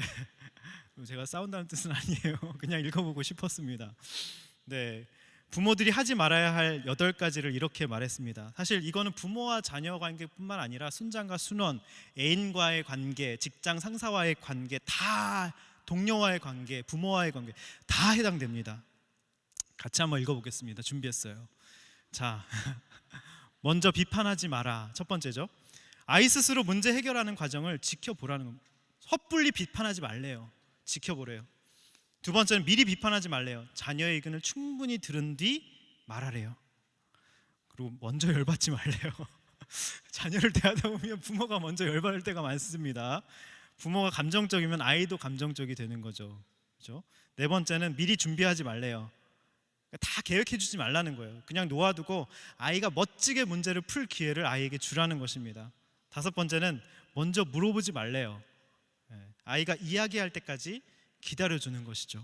제가 싸운다는 뜻은 아니에요. 그냥 읽어보고 싶었습니다. 네, 부모들이 하지 말아야 할 8가지를 이렇게 말했습니다. 사실 이거는 부모와 자녀 관계뿐만 아니라 순장과 순원, 애인과의 관계, 직장 상사와의 관계, 다 동료와의 관계, 부모와의 관계 다 해당됩니다. 같이 한번 읽어보겠습니다. 준비했어요. 자, 먼저 비판하지 마라. 첫 번째죠. 아이 스스로 문제 해결하는 과정을 지켜보라는 겁니다. 섣불리 비판하지 말래요. 지켜보래요. 두 번째는 미리 비판하지 말래요. 자녀의 의견을 충분히 들은 뒤 말하래요. 그리고 먼저 열받지 말래요. 자녀를 대하다 보면 부모가 먼저 열받을 때가 많습니다. 부모가 감정적이면 아이도 감정적이 되는 거죠. 그렇죠? 네 번째는 미리 준비하지 말래요. 다 계획해 주지 말라는 거예요. 그냥 놓아두고 아이가 멋지게 문제를 풀 기회를 아이에게 주라는 것입니다. 다섯 번째는 먼저 물어보지 말래요. 아이가 이야기할 때까지 기다려주는 것이죠.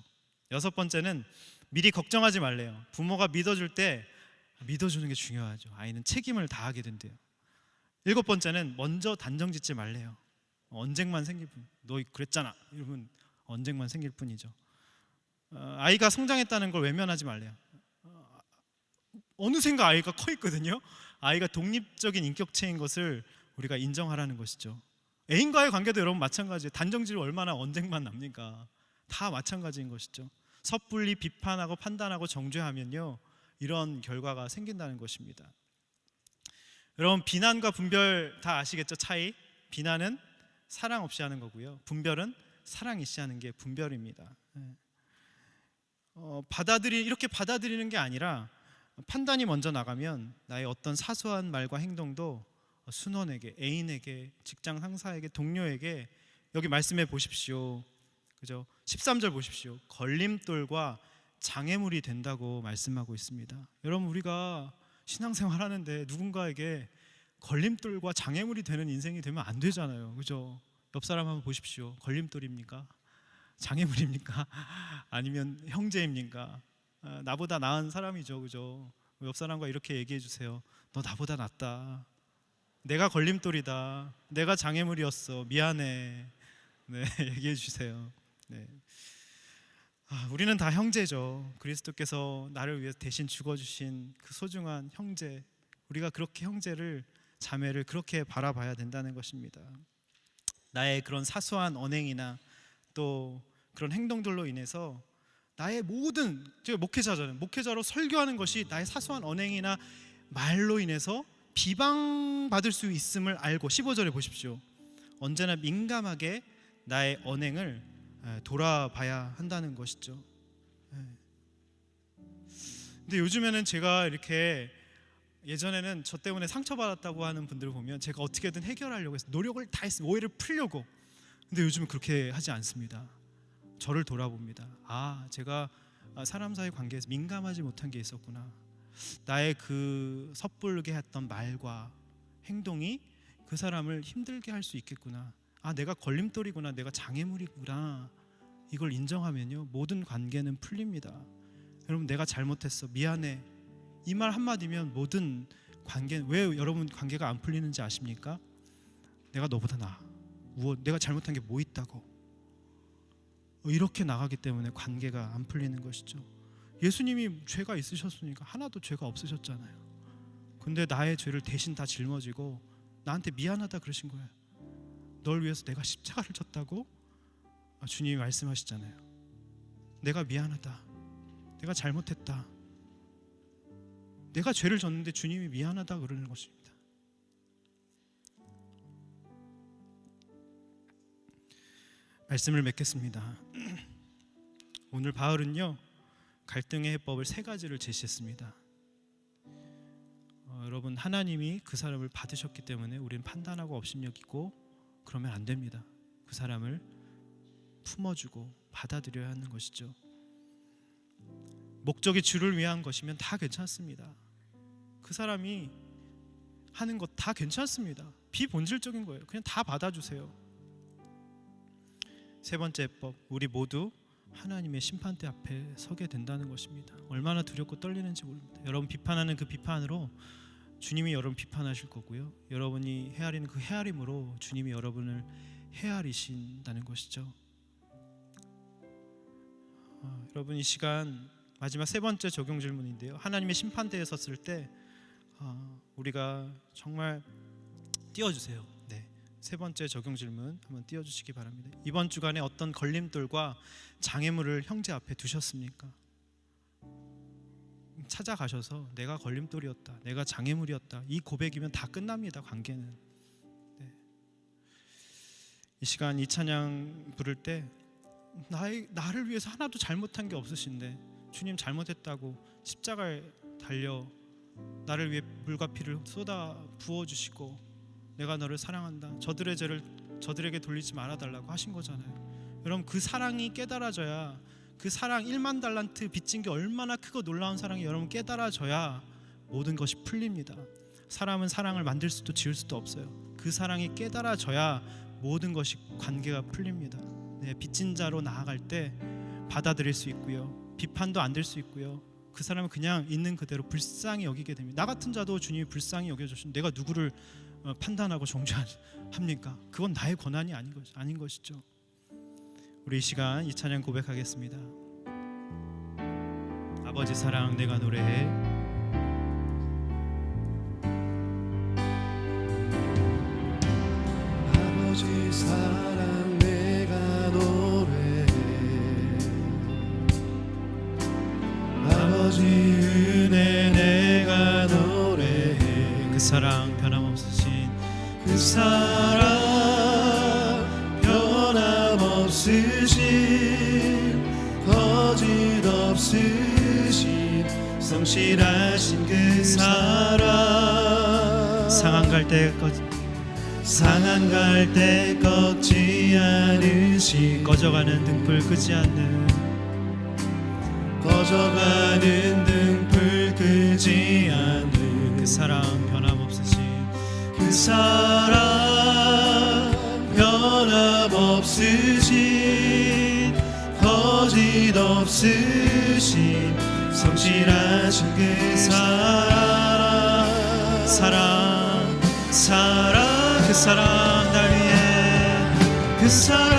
여섯 번째는 미리 걱정하지 말래요. 부모가 믿어줄 때 믿어주는 게 중요하죠. 아이는 책임을 다하게 된대요. 일곱 번째는 먼저 단정짓지 말래요. 언쟁만 생길 뿐. 너 그랬잖아. 이러면 언쟁만 생길 뿐이죠. 아이가 성장했다는 걸 외면하지 말래요. 어느샌가 아이가 커 있거든요. 아이가 독립적인 인격체인 것을 우리가 인정하라는 것이죠. 애인과의 관계도 여러분 마찬가지예요. 단정지를 얼마나 언쟁만 납니까? 다 마찬가지인 것이죠. 섣불리 비판하고 판단하고 정죄하면요, 이런 결과가 생긴다는 것입니다. 여러분, 비난과 분별 다 아시겠죠? 차이. 비난은 사랑 없이 하는 거고요, 분별은 사랑 있이 하는 게 분별입니다. 이렇게 받아들이는 게 아니라 판단이 먼저 나가면 나의 어떤 사소한 말과 행동도 순원에게, 애인에게, 직장 상사에게, 동료에게, 여기 말씀해 보십시오. 그죠? 13절 보십시오. 걸림돌과 장애물이 된다고 말씀하고 있습니다. 여러분, 우리가 신앙생활 하는데 누군가에게 걸림돌과 장애물이 되는 인생이 되면 안 되잖아요. 그죠? 옆 사람 한번 보십시오. 걸림돌입니까? 장애물입니까? 아니면 형제입니까? 나보다 나은 사람이죠. 그죠? 옆 사람과 이렇게 얘기해 주세요. 너 나보다 낫다. 내가 걸림돌이다. 내가 장애물이었어. 미안해. 네, 얘기해 주세요. 네. 우리는 다 형제죠. 그리스도께서 나를 위해서 대신 죽어주신 그 소중한 형제. 우리가 그렇게 형제를, 자매를 그렇게 바라봐야 된다는 것입니다. 나의 그런 사소한 언행이나 또 그런 행동들로 인해서 나의 모든, 제가 목회자잖아요. 목회자로 설교하는 것이 나의 사소한 언행이나 말로 인해서 비방받을 수 있음을 알고, 15절에 보십시오. 언제나 민감하게 나의 언행을 돌아봐야 한다는 것이죠. 근데 요즘에는 제가 이렇게, 예전에는 저 때문에 상처받았다고 하는 분들을 보면 제가 어떻게든 해결하려고 해서 노력을 다 했습니다. 오해를 풀려고. 근데 요즘은 그렇게 하지 않습니다. 저를 돌아봅니다. 제가 사람 사이 관계에서 민감하지 못한 게 있었구나. 나의 그 섣부르게 했던 말과 행동이 그 사람을 힘들게 할 수 있겠구나. 내가 걸림돌이구나. 내가 장애물이구나. 이걸 인정하면요, 모든 관계는 풀립니다. 여러분, 내가 잘못했어. 미안해. 이 말 한마디면 모든 관계, 왜 여러분 관계가 안 풀리는지 아십니까? 내가 너보다 나아. 내가 잘못한 게 뭐 있다고. 이렇게 나가기 때문에 관계가 안 풀리는 것이죠. 예수님이 죄가 있으셨으니까 하나도 죄가 없으셨잖아요. 근데 나의 죄를 대신 다 짊어지고 나한테 미안하다 그러신 거예요. 널 위해서 내가 십자가를 졌다고 주님이 말씀하시잖아요. 내가 미안하다. 내가 잘못했다. 내가 죄를 졌는데 주님이 미안하다 그러는 것입니다. 말씀을 맺겠습니다. 오늘 바울은요, 갈등의 해법을 3가지를 제시했습니다. 여러분, 하나님이 그 사람을 받으셨기 때문에 우리는 판단하고 업신여기고 그러면 안 됩니다. 그 사람을 품어주고 받아들여야 하는 것이죠. 목적이 주를 위한 것이면 다 괜찮습니다. 그 사람이 하는 것 다 괜찮습니다. 비본질적인 거예요. 그냥 다 받아주세요. 3번째 해법, 우리 모두 하나님의 심판대 앞에 서게 된다는 것입니다. 얼마나 두렵고 떨리는지 모릅니다. 여러분 비판하는 그 비판으로 주님이 여러분 비판하실 거고요, 여러분이 헤아리는 그 헤아림으로 주님이 여러분을 헤아리신다는 것이죠. 여러분, 이 시간 마지막 3번째 적용 질문인데요, 하나님의 심판대에 섰을 때 우리가 정말 띄워주세요. 네, 3번째 적용 질문 한번 띄워주시기 바랍니다. 이번 주간에 어떤 걸림돌과 장애물을 형제 앞에 두셨습니까? 찾아가셔서 내가 걸림돌이었다, 내가 장애물이었다, 이 고백이면 다 끝납니다. 관계는. 네. 이 시간 이 찬양 부를 때 나를 위해서 하나도 잘못한 게 없으신데 주님 잘못했다고 십자가에 달려 나를 위해 물과 피를 쏟아 부어주시고 내가 너를 사랑한다, 저들의 죄를 저들에게 돌리지 말아달라고 하신 거잖아요. 여러분, 그 사랑이 깨달아져야, 그 사랑 1만 달란트 빚진 게 얼마나 크고 놀라운 사랑이 여러분 깨달아져야 모든 것이 풀립니다. 사람은 사랑을 만들 수도 지을 수도 없어요. 그 사랑이 깨달아져야 모든 것이, 관계가 풀립니다. 네, 빚진 자로 나아갈 때 받아들일 수 있고요, 비판도 안 될 수 있고요, 그 사람은 그냥 있는 그대로 불쌍히 여기게 됩니다. 나 같은 자도 주님이 불쌍히 여겨주시면 내가 누구를 판단하고 정죄합니까? 그건 나의 권한이 아닌 것이죠. 우리 이 시간 이 찬양 고백하겠습니다. 아버지 사랑 내가 노래해. 아버지 사랑 내가 노래해. 아버지 은혜 내가 노래해. 그 사랑 변함없으신 그 사랑 변함없으신 거짓없으신 성실하신 그 사랑, 상한 갈 때 꺾지 않으신, 꺼져가는 등불 끄지 않는, 꺼져가는 등불 끄지 않는 그 사랑 변함없으신 그 사랑 변함없으신 거짓없으신 성실하신 그 사랑, 그 사랑 날 위해, 그 사랑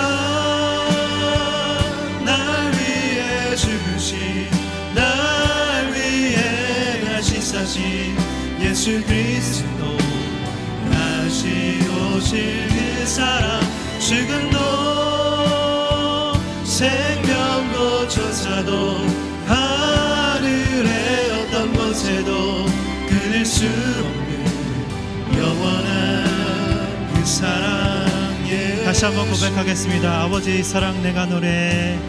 날 위해 주신, 날 위해 다시 사신 예수 그리스도, 다시 오실 그 사랑, 죽음도 생명도 천사도 하늘의 어떤 곳에도 끊을 수 없는 영원한 그 사랑. 다시 한번 고백하겠습니다. 아버지 사랑 내가 노래해.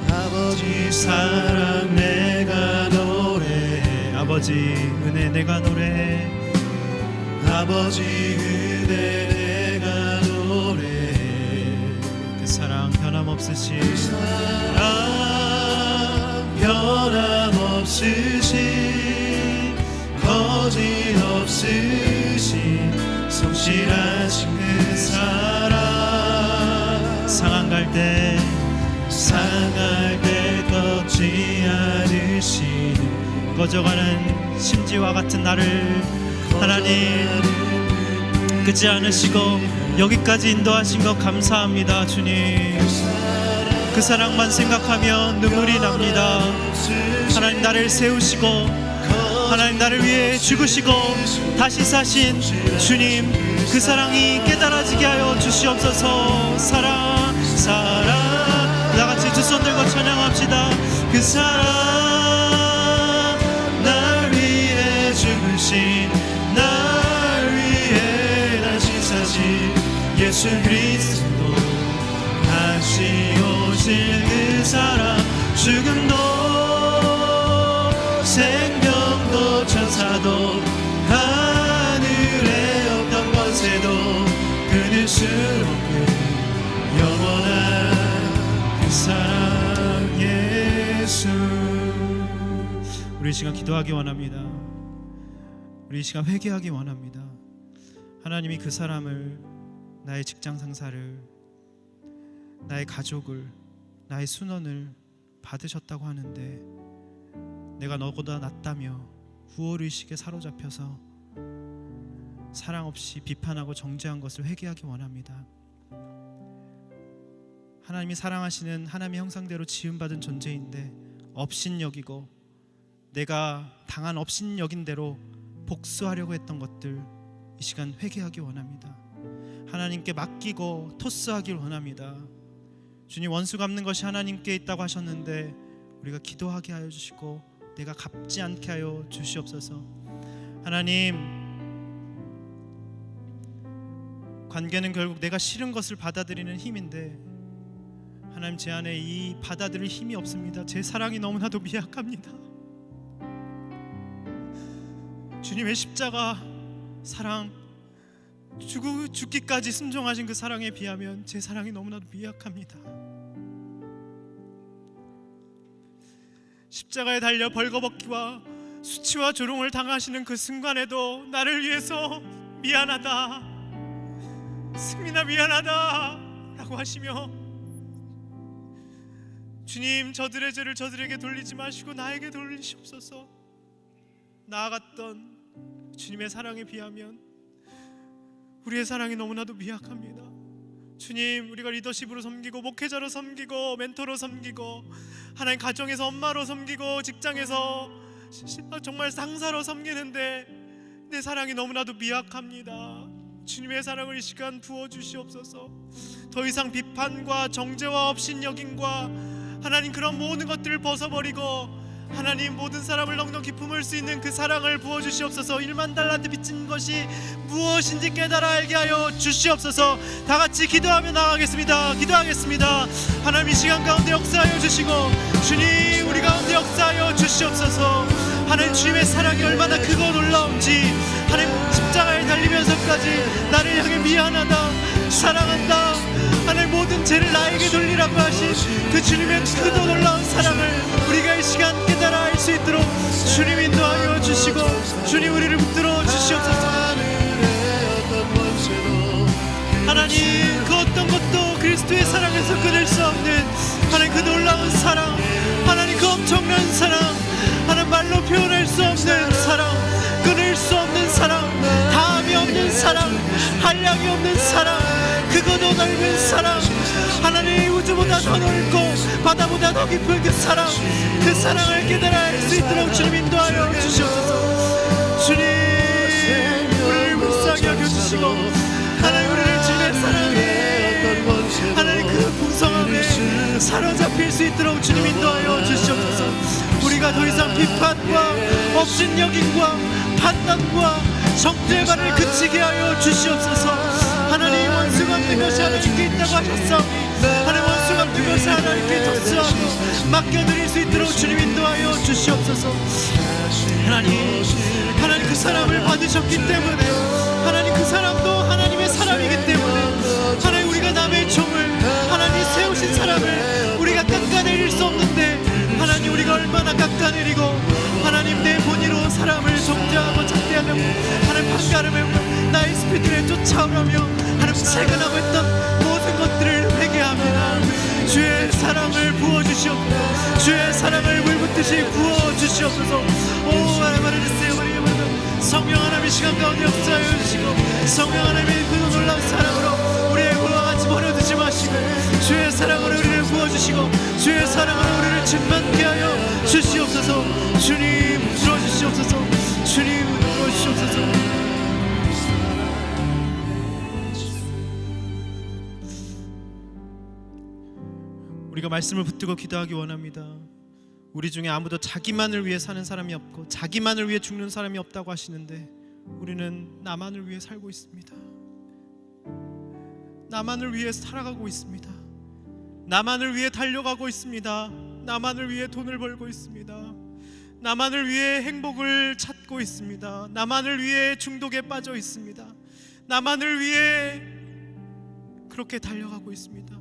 아버지 사랑 내가 노래해. 아버지 은혜 내가 노래해. 아버지 은혜 내가 노래해. 그 사랑 변함없으신, 그 사랑 변함없으신 거짓없으신 성실하신 그 사랑, 상한 갈 때 꺾지 않으시는, 꺼져가는 심지와 같은 나를 하나님 끄지 않으시고 여기까지 인도하신 것 감사합니다. 주님, 그 사랑만 생각하면 눈물이 납니다. 하나님 나를 세우시고 하나님 나를 위해 죽으시고 다시 사신 주님, 그 사랑이 깨달아지게 하여 주시옵소서. 사랑 다같이 두 손 들고 찬양합시다. 그 사랑 날 위해 죽으신, 날 위해 다시 사신 예수 그리스도, 다시 오실 그 사랑, 죽음도 생명도 천사도 하늘에 어떤 권세도 끊을 수 없는 영원한 그 사랑 예수. 우리 이 시간 기도하기 원합니다. 우리 이 시간 회개하기 원합니다. 하나님이 그 사람을, 나의 직장 상사를, 나의 가족을, 나의 순원을 받으셨다고 하는데 내가 너보다 낫다며 후월의식에 사로잡혀서 사랑 없이 비판하고 정죄한 것을 회개하기 원합니다. 하나님이 사랑하시는 하나님의 형상대로 지음받은 존재인데 업신여기고 내가 당한 업신여긴 대로 복수하려고 했던 것들 이 시간 회개하기 원합니다. 하나님께 맡기고 토스하길 원합니다. 주님, 원수 갚는 것이 하나님께 있다고 하셨는데 우리가 기도하게 하여 주시고 내가 갚지 않게 하여 주시옵소서. 하나님, 관계는 결국 내가 싫은 것을 받아들이는 힘인데 하나님, 제 안에 이 받아들일 힘이 없습니다. 제 사랑이 너무나도 미약합니다. 주님의 십자가 사랑, 죽기까지 순종하신 그 사랑에 비하면 제 사랑이 너무나도 미약합니다. 십자가에 달려 벌거벗기와 수치와 조롱을 당하시는 그 순간에도 나를 위해서 미안하다, 승민아 미안하다 라고 하시며, 주님, 저들의 죄를 저들에게 돌리지 마시고 나에게 돌리시옵소서. 나아갔던 주님의 사랑에 비하면 우리의 사랑이 너무나도 미약합니다. 주님, 우리가 리더십으로 섬기고 목회자로 섬기고 멘토로 섬기고 하나님 가정에서 엄마로 섬기고 직장에서 정말 상사로 섬기는데 내 사랑이 너무나도 미약합니다. 주님의 사랑을 이 시간 부어주시옵소서. 더 이상 비판과 정죄와 업신여김과 하나님 그런 모든 것들을 벗어버리고 하나님 모든 사람을 넉넉히 품을 수 있는 그 사랑을 부어주시옵소서. 1만 달란트 빚진 것이 무엇인지 깨달아 알게 하여 주시옵소서. 다 같이 기도하며 나가겠습니다. 기도하겠습니다. 하나님 이 시간 가운데 역사하여 주시고 주님 우리 가운데 역사하여 주시옵소서. 하나님 주님의 사랑이 얼마나 크고 놀라운지, 하나님 십자가에 달리면서까지 나를 향해 미안하다, 사랑한다, 하나님 모든 죄를 나에게 돌리라고 하신 그 주님의 크고 놀라운 사랑을 우리가 이 시간 깨달아 알 수 있도록 주님 인도하여 주시고 주님 우리를 붙들어 주시옵소서. 하나님 그 어떤 것도 그리스도의 사랑에서 끊을 수 없는 하나님 그 놀라운 사랑, 하나님 그 엄청난 사랑, 하나님 말로 표현할 수 없는 사랑, 끊을 수 없는 사랑, 다함이 없는 사랑, 한량이 없는 사랑, 그거도 넓은 사랑, 하나님 우주보다 더 넓고 바다보다 더 깊은 그 사랑, 그 사랑을 깨달아 알 수 있도록 주님 인도하여 주시옵소서. 주님 우리를 묵상하게 하여 주시고 하나님 우리를 주님의 사랑에 하나님 그 풍성함에 사로잡힐 수 있도록 주님 인도하여 주시옵소서. 우리가 더 이상 비판과 업신여김과 판단과 정죄의 발을 그치게 하여 주시옵소서. 하나님 원수가 없는 것이 하나님께 있다고 하셨사오니 하나님 원수가 없는 것이 하나님께 토스하고 맡겨드릴 수 있도록 주님 인도하여 주시옵소서. 하나님 그 사람을 받으셨기 때문에 하나님 그 사람도 하나님의 사람이기 때문에 하나님 우리가 남의 종을 하나님 세우신 사람을 우리가 깎아내릴 수 없는데 하나님 우리가 얼마나 깎아내리고 하나님 내 본의로 사람을 정죄하고 잣대하며 하나님 판가름하며 나의 스피드를 쫓아오라며 하나님 채근하고 했던 모든 것들을 회개합니다. 주의 사랑을 부어주시옵소서. 주의 사랑을 물붓듯이 부어주시옵소서. 오 하나님 성령 하나님의 시간 가운데 역사하여 주시고 성령 하나님의 그 놀라운 사랑으로 우리의 구와 같이 버려두지 마시고 주의 사랑으로 우리를 부어주시고 주의 사랑으로 우리를 충만케 하여 주시옵소서. 주님 들어주시옵소서. 주님 들어주시옵소서. 우리가 말씀을 붙들고 기도하기 원합니다. 우리 중에 아무도 자기만을 위해 사는 사람이 없고 자기만을 위해 죽는 사람이 없다고 하시는데 우리는 나만을 위해 살고 있습니다. 나만을 위해 살아가고 있습니다. 나만을 위해 달려가고 있습니다. 나만을 위해 돈을 벌고 있습니다. 나만을 위해 행복을 찾고 있습니다. 나만을 위해 중독에 빠져 있습니다. 나만을 위해 그렇게 달려가고 있습니다.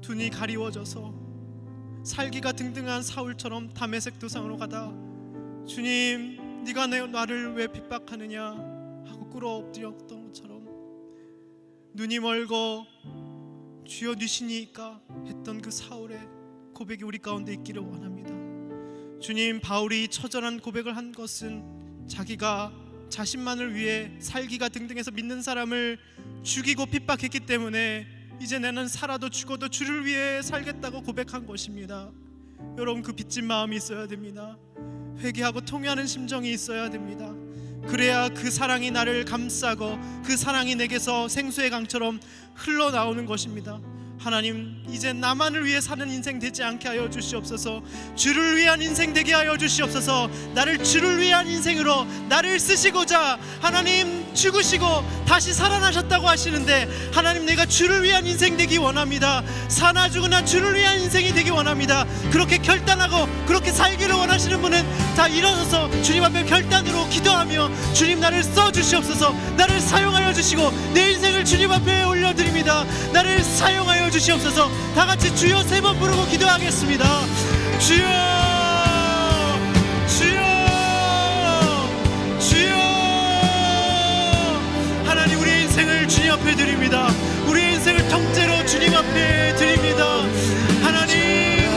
눈이 가리워져서 살기가 등등한 사울처럼 다메섹 도상으로 가다 주님, 네가 나를 왜 핍박하느냐 하고 꿇어 엎드렸던 것처럼 눈이 멀고 주여 니시니까 했던 그 사울의 고백이 우리 가운데 있기를 원합니다. 주님, 바울이 처절한 고백을 한 것은 자기가 자신만을 위해 살기가 등등해서 믿는 사람을 죽이고 핍박했기 때문에 이제 나는 살아도 죽어도 주를 위해 살겠다고 고백한 것입니다. 여러분, 그 빚진 마음이 있어야 됩니다. 회개하고 통회하는 심정이 있어야 됩니다. 그래야 그 사랑이 나를 감싸고 그 사랑이 내게서 생수의 강처럼 흘러나오는 것입니다. 하나님, 이제 나만을 위해 사는 인생 되지 않게 하여 주시옵소서. 주를 위한 인생 되게 하여 주시옵소서. 나를 주를 위한 인생으로 나를 쓰시고자 하나님 죽으시고 다시 살아나셨다고 하시는데, 하나님, 내가 주를 위한 인생 되기 원합니다. 사나 죽으나 주를 위한 인생이 되기 원합니다. 그렇게 결단하고 그렇게 살기를 원하시는 분은 다 일어서서 주님 앞에 결단으로 기도하며 주님, 나를 써주시옵소서. 나를 사용하여 주시고 내 인생을 주님 앞에 올려드립니다. 나를 사용하여 주시옵소서. 다 같이 주여 3번 부르고 기도하겠습니다. 주여, 주여, 주여. 하나님, 우리의 인생을 주님 앞에 드립니다. 우리의 인생을 통째로 주님 앞에 드립니다. 하나님,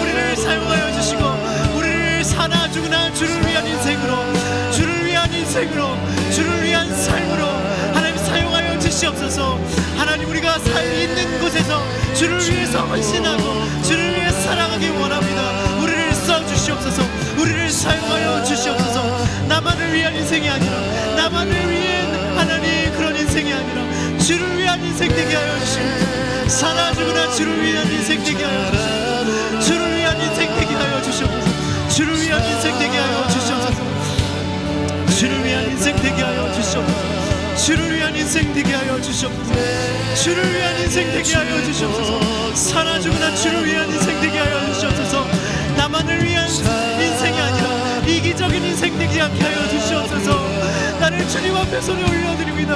우리를 사용하여 주시고 우리를 사나 죽으나 주를 위한 인생으로, 주를 위한 인생으로, 주를 위한 삶으로 하나님 사용하여 주시옵소서. 하나님, 우리가 있는 곳에서 주를 위해서 헌신하고 주를 위해 살아가기 원합니다. 우리를 써주시옵소서. 우리를 사용하여 주시옵소서. 나만을 위한 인생이 아니라, 나만을 위한 하나님 그런 인생이 아니라 주를 위한 인생 되게 하여 주시옵소서. 사나 죽으나 주를 위한 인생 되게 하여 주시옵소서. 주를 위한 인생 되게 하여 주시옵소서. 주를 위한 인생 되게 하여 주시옵소서. 주를 위한 인생 되게 하여 주시옵소서. 주를 위한 인생 되게 하여 주시옵소서. 주를 위한 인생 되게 하여 주시옵소서. 사나 죽으나 주를 위한 인생 되게 하여 주시옵소서. 나만을 위한 인생이 아니라 이기적인 인생 되게 않게 하여 주시옵소서. 나를 주님 앞에 손에 올려드립니다.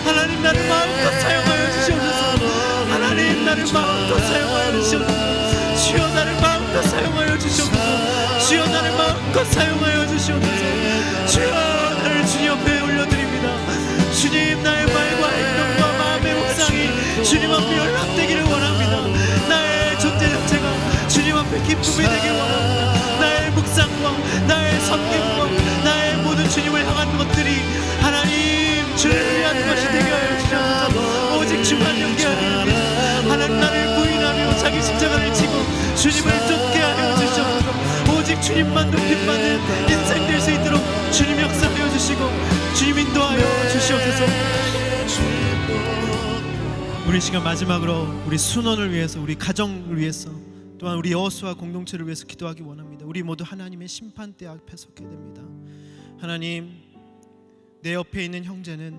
하나님, 나를 마음껏 사용하여 주시옵소서. 하나님, 나를 마음껏 사용하여 주시옵소서. 주여, 나를 마음껏 사용하여 주시옵소서. 주여, 나를 마음껏 사용하여 주시옵소서. 주여, 나를 주님 앞에 올려드립니다. 주님, 나의 말과 행동과 마음의 묵상이 주님 앞에 연락되기를 원합니다. 나의 존재 자체가 주님 앞에 기쁨이 되길 원합니다. 나의 묵상과 나의 섬김과 나의 모든 주님을 향한 것들이 하나님 주를 위한 것이 되게 하여 주시옵소서. 오직 주만 연기하리니 하나님, 나를 부인하며 자기 십자가를 지고 주님을 쫓게 하여 주시옵소서. 오직 주님만 높임받는 인생 될 수 있도록 주님 역사하여 주시고 주님 인도하여 주시옵소서. 우리 시간 마지막으로 우리 순원을 위해서, 우리 가정을 위해서, 또한 우리 여호수아 공동체를 위해서 기도하기 원합니다. 우리 모두 하나님의 심판대 앞에 서게 됩니다. 하나님, 내 옆에 있는 형제는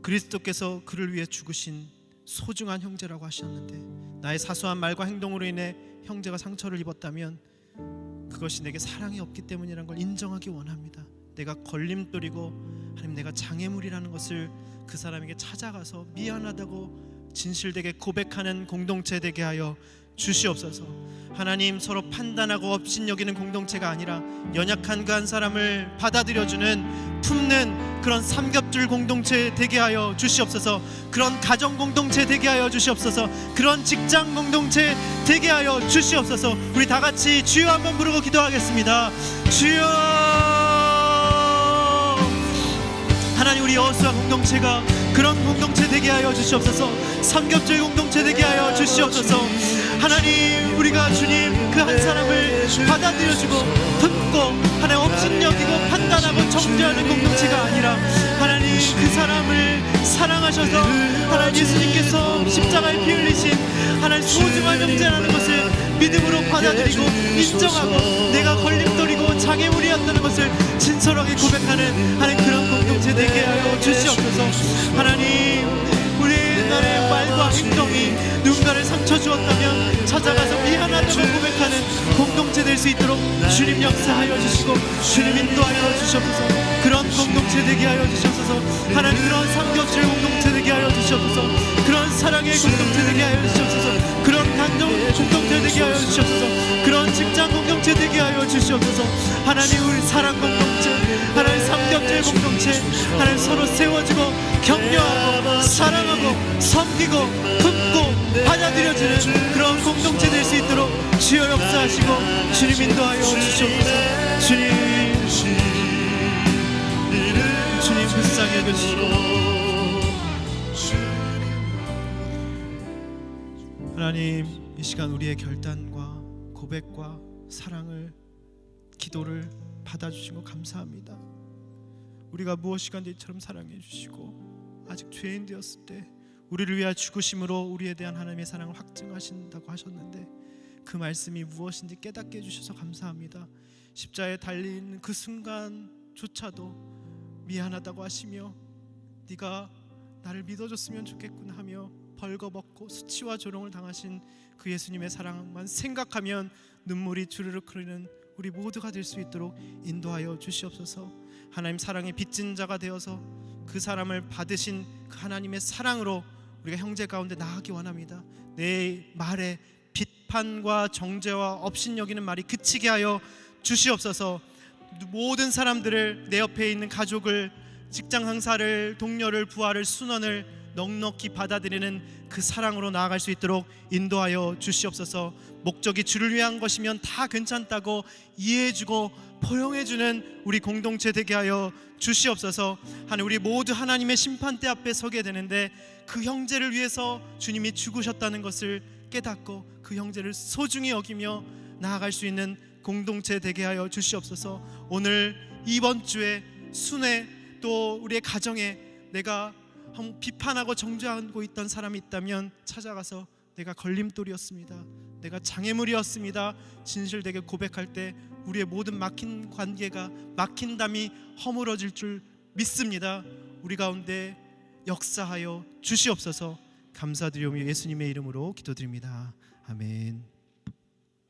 그리스도께서 그를 위해 죽으신 소중한 형제라고 하셨는데, 나의 사소한 말과 행동으로 인해 형제가 상처를 입었다면 그것이 내게 사랑이 없기 때문이라는 걸 인정하기 원합니다. 내가 걸림돌이고 하나님, 내가 장애물이라는 것을 그 사람에게 찾아가서 미안하다고 진실되게 고백하는 공동체 되게 하여 주시옵소서. 하나님, 서로 판단하고 업신여기는 공동체가 아니라 연약한 그 한 사람을 받아들여주는, 품는 그런 삼겹줄 공동체 되게 하여 주시옵소서. 그런 가정 공동체 되게 하여 주시옵소서. 그런 직장 공동체 되게 하여 주시옵소서. 우리 다 같이 주여 한번 부르고 기도하겠습니다. 주여. 하나님, 우리 여호수아 공동체가 그런 공동체 되게 하여 주시옵소서. 삼겹줄 공동체 되게 하여 주시옵소서. 하나님, 우리가 주님 그 한 사람을 받아들여주고 품고 하나님 업신여기고 판단하고 정죄하는 공동체가 아니라 하나님, 그 사람을 사랑하셔서 하나님 예수님께서 십자가에 피 흘리신 하나님 소중한 형제라는 것을 믿음으로 받아들이고 인정하고 내가 걸림돌이고 장애물이었다는 것을 진솔하게 고백하는 하나님 그런 공동체 되게 하여 주시옵소서. 하나님, 우리 나의 말과 행동이 누군가를 상처 주었다면 찾아 찾아가서 미안하다고 고백하는 공동체 될 수 있도록 주님 역사하여 주시고 주님 인도하여 주시옵소서. 그런 공동체 되게 하여 주시옵소서. 하나님 그런 삼겹살 공동체 되게 하여 주시옵소서. 그런 사랑의 공동체 되게 하여 주시옵소서. 그런 감정 공동체 되게 하여 주시옵소서. 그런 직장 공동체 되게 하여 주시옵소서. 하나님 우리 사랑 공동체, 하나님 삼겹살 공동체, 하나님 서로 세워주고 격려하고 사랑하고 섬기고 품고 받아들여지는 그런 공동체 될 수 있도록 주여 역사하시고 주님 인도하여 주시옵소서. 주님 불쌍히 여겨주시고 하나님 이 시간 우리의 결단과 고백과 사랑을 기도를 받아주신 거 감사합니다. 우리가 무엇이간데 이처럼 사랑해 주시고 아직 죄인 되었을 때 우리를 위하여 죽으심으로 우리에 대한 하나님의 사랑을 확증하신다고 하셨는데 그 말씀이 무엇인지 깨닫게 해주셔서 감사합니다. 십자가에 달린 그 순간조차도 미안하다고 하시며 네가 나를 믿어줬으면 좋겠구나 하며 벌거벗고 수치와 조롱을 당하신 그 예수님의 사랑만 생각하면 눈물이 주르륵 흐르는 우리 모두가 될 수 있도록 인도하여 주시옵소서. 하나님 사랑의 빚진 자가 되어서 그 사람을 받으신 그 하나님의 사랑으로 우리가 형제 가운데 나아가기 원합니다. 내 말에 비판과 정죄와 업신여기는 말이 그치게 하여 주시옵소서. 모든 사람들을, 내 옆에 있는 가족을, 직장 상사를, 동료를, 부하를, 순원을 넉넉히 받아들이는 그 사랑으로 나아갈 수 있도록 인도하여 주시옵소서. 목적이 주를 위한 것이면 다 괜찮다고 이해해주고 포용해주는 우리 공동체 되게 하여 주시옵소서. 하나님 우리 모두 하나님의 심판대 앞에 서게 되는데 그 형제를 위해서 주님이 죽으셨다는 것을 깨닫고 그 형제를 소중히 여기며 나아갈 수 있는 공동체 되게 하여 주시옵소서. 오늘 이번 주에 순회 또 우리의 가정에 내가 비판하고 정죄하고 있던 사람이 있다면 찾아가서 내가 걸림돌이었습니다, 내가 장애물이었습니다, 진실되게 고백할 때 우리의 모든 막힌 관계가, 막힌 담이 허물어질 줄 믿습니다. 우리 가운데 역사하여 주시옵소서. 감사드리오며 예수님의 이름으로 기도드립니다. 아멘.